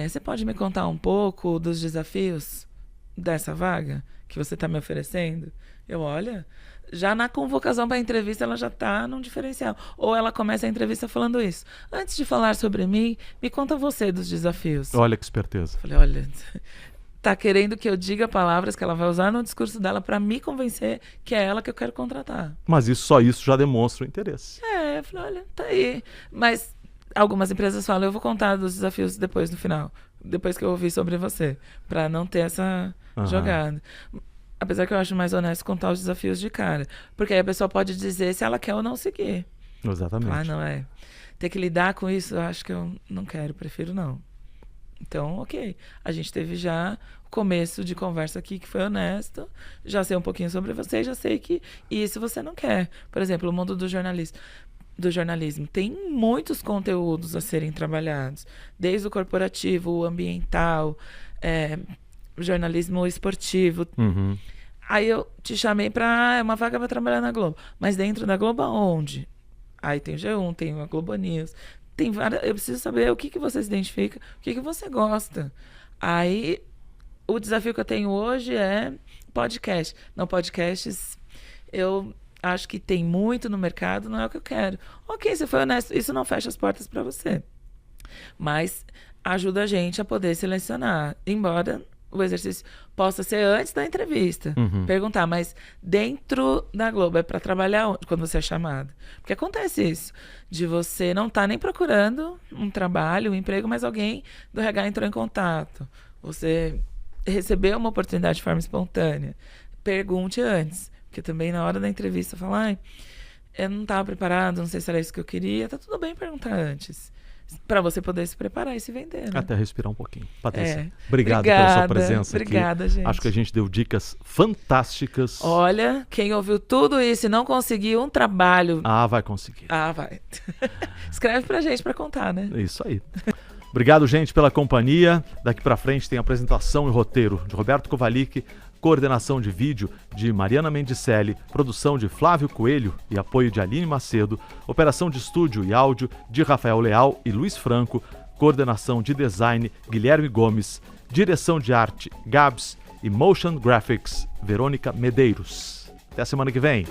Você pode me contar um pouco dos desafios dessa vaga que você está me oferecendo? Olha, já na convocação para a entrevista ela já está num diferencial. Ou ela começa a entrevista falando isso. Antes de falar sobre mim, me conta você dos desafios. Olha que esperteza. Falei, olha... tá querendo que eu diga palavras que ela vai usar no discurso dela para me convencer que é ela que eu quero contratar. Mas só isso já demonstra o interesse. Eu falei, olha, tá aí. Mas algumas empresas falam, eu vou contar dos desafios depois, no final. Depois que eu ouvir sobre você. Para não ter essa jogada. Apesar que eu acho mais honesto contar os desafios de cara. Porque aí a pessoa pode dizer se ela quer ou não seguir. Exatamente. Não é. Ter que lidar com isso, eu acho que eu não quero, prefiro não. Então, ok. A gente teve já o começo de conversa aqui que foi honesto. Já sei um pouquinho sobre você, já sei que isso você não quer. Por exemplo, o mundo do jornalismo tem muitos conteúdos a serem trabalhados. Desde o corporativo, o ambiental, o jornalismo esportivo. Uhum. Aí eu te chamei para uma vaga para trabalhar na Globo. Mas dentro da Globo aonde? Aí tem o G1, tem a Globo News... Tem várias, eu preciso saber o que você se identifica, o que você gosta. Aí, o desafio que eu tenho hoje é podcast. Não, podcasts, eu acho que tem muito no mercado, não é o que eu quero. Ok, você foi honesto, isso não fecha as portas para você. Mas ajuda a gente a poder selecionar. Embora o exercício possa ser antes da entrevista. Perguntar, mas dentro da Globo é para trabalhar onde, quando você é chamado? Porque acontece isso, de você não estar nem procurando um trabalho, um emprego, mas alguém do RH entrou em contato. Você recebeu uma oportunidade de forma espontânea. Pergunte antes, porque também na hora da entrevista falar, eu não estava preparado, não sei se era isso que eu queria. Tá tudo bem perguntar antes. para você poder se preparar e se vender, né? Até respirar um pouquinho. Patrícia, obrigado Obrigada pela sua presença aqui. Obrigada, gente. Acho que a gente deu dicas fantásticas. Olha, quem ouviu tudo isso e não conseguiu um trabalho... Vai conseguir. Vai. Escreve pra gente pra contar, né? Isso aí. Obrigado, gente, pela companhia. Daqui pra frente tem apresentação e roteiro de Roberto Kovalik, coordenação de vídeo de Mariana Mendicelli, produção de Flávio Coelho e apoio de Aline Macedo, operação de estúdio e áudio de Rafael Leal e Luiz Franco, coordenação de design Guilherme Gomes, direção de arte Gabs e motion graphics Verônica Medeiros. Até a semana que vem.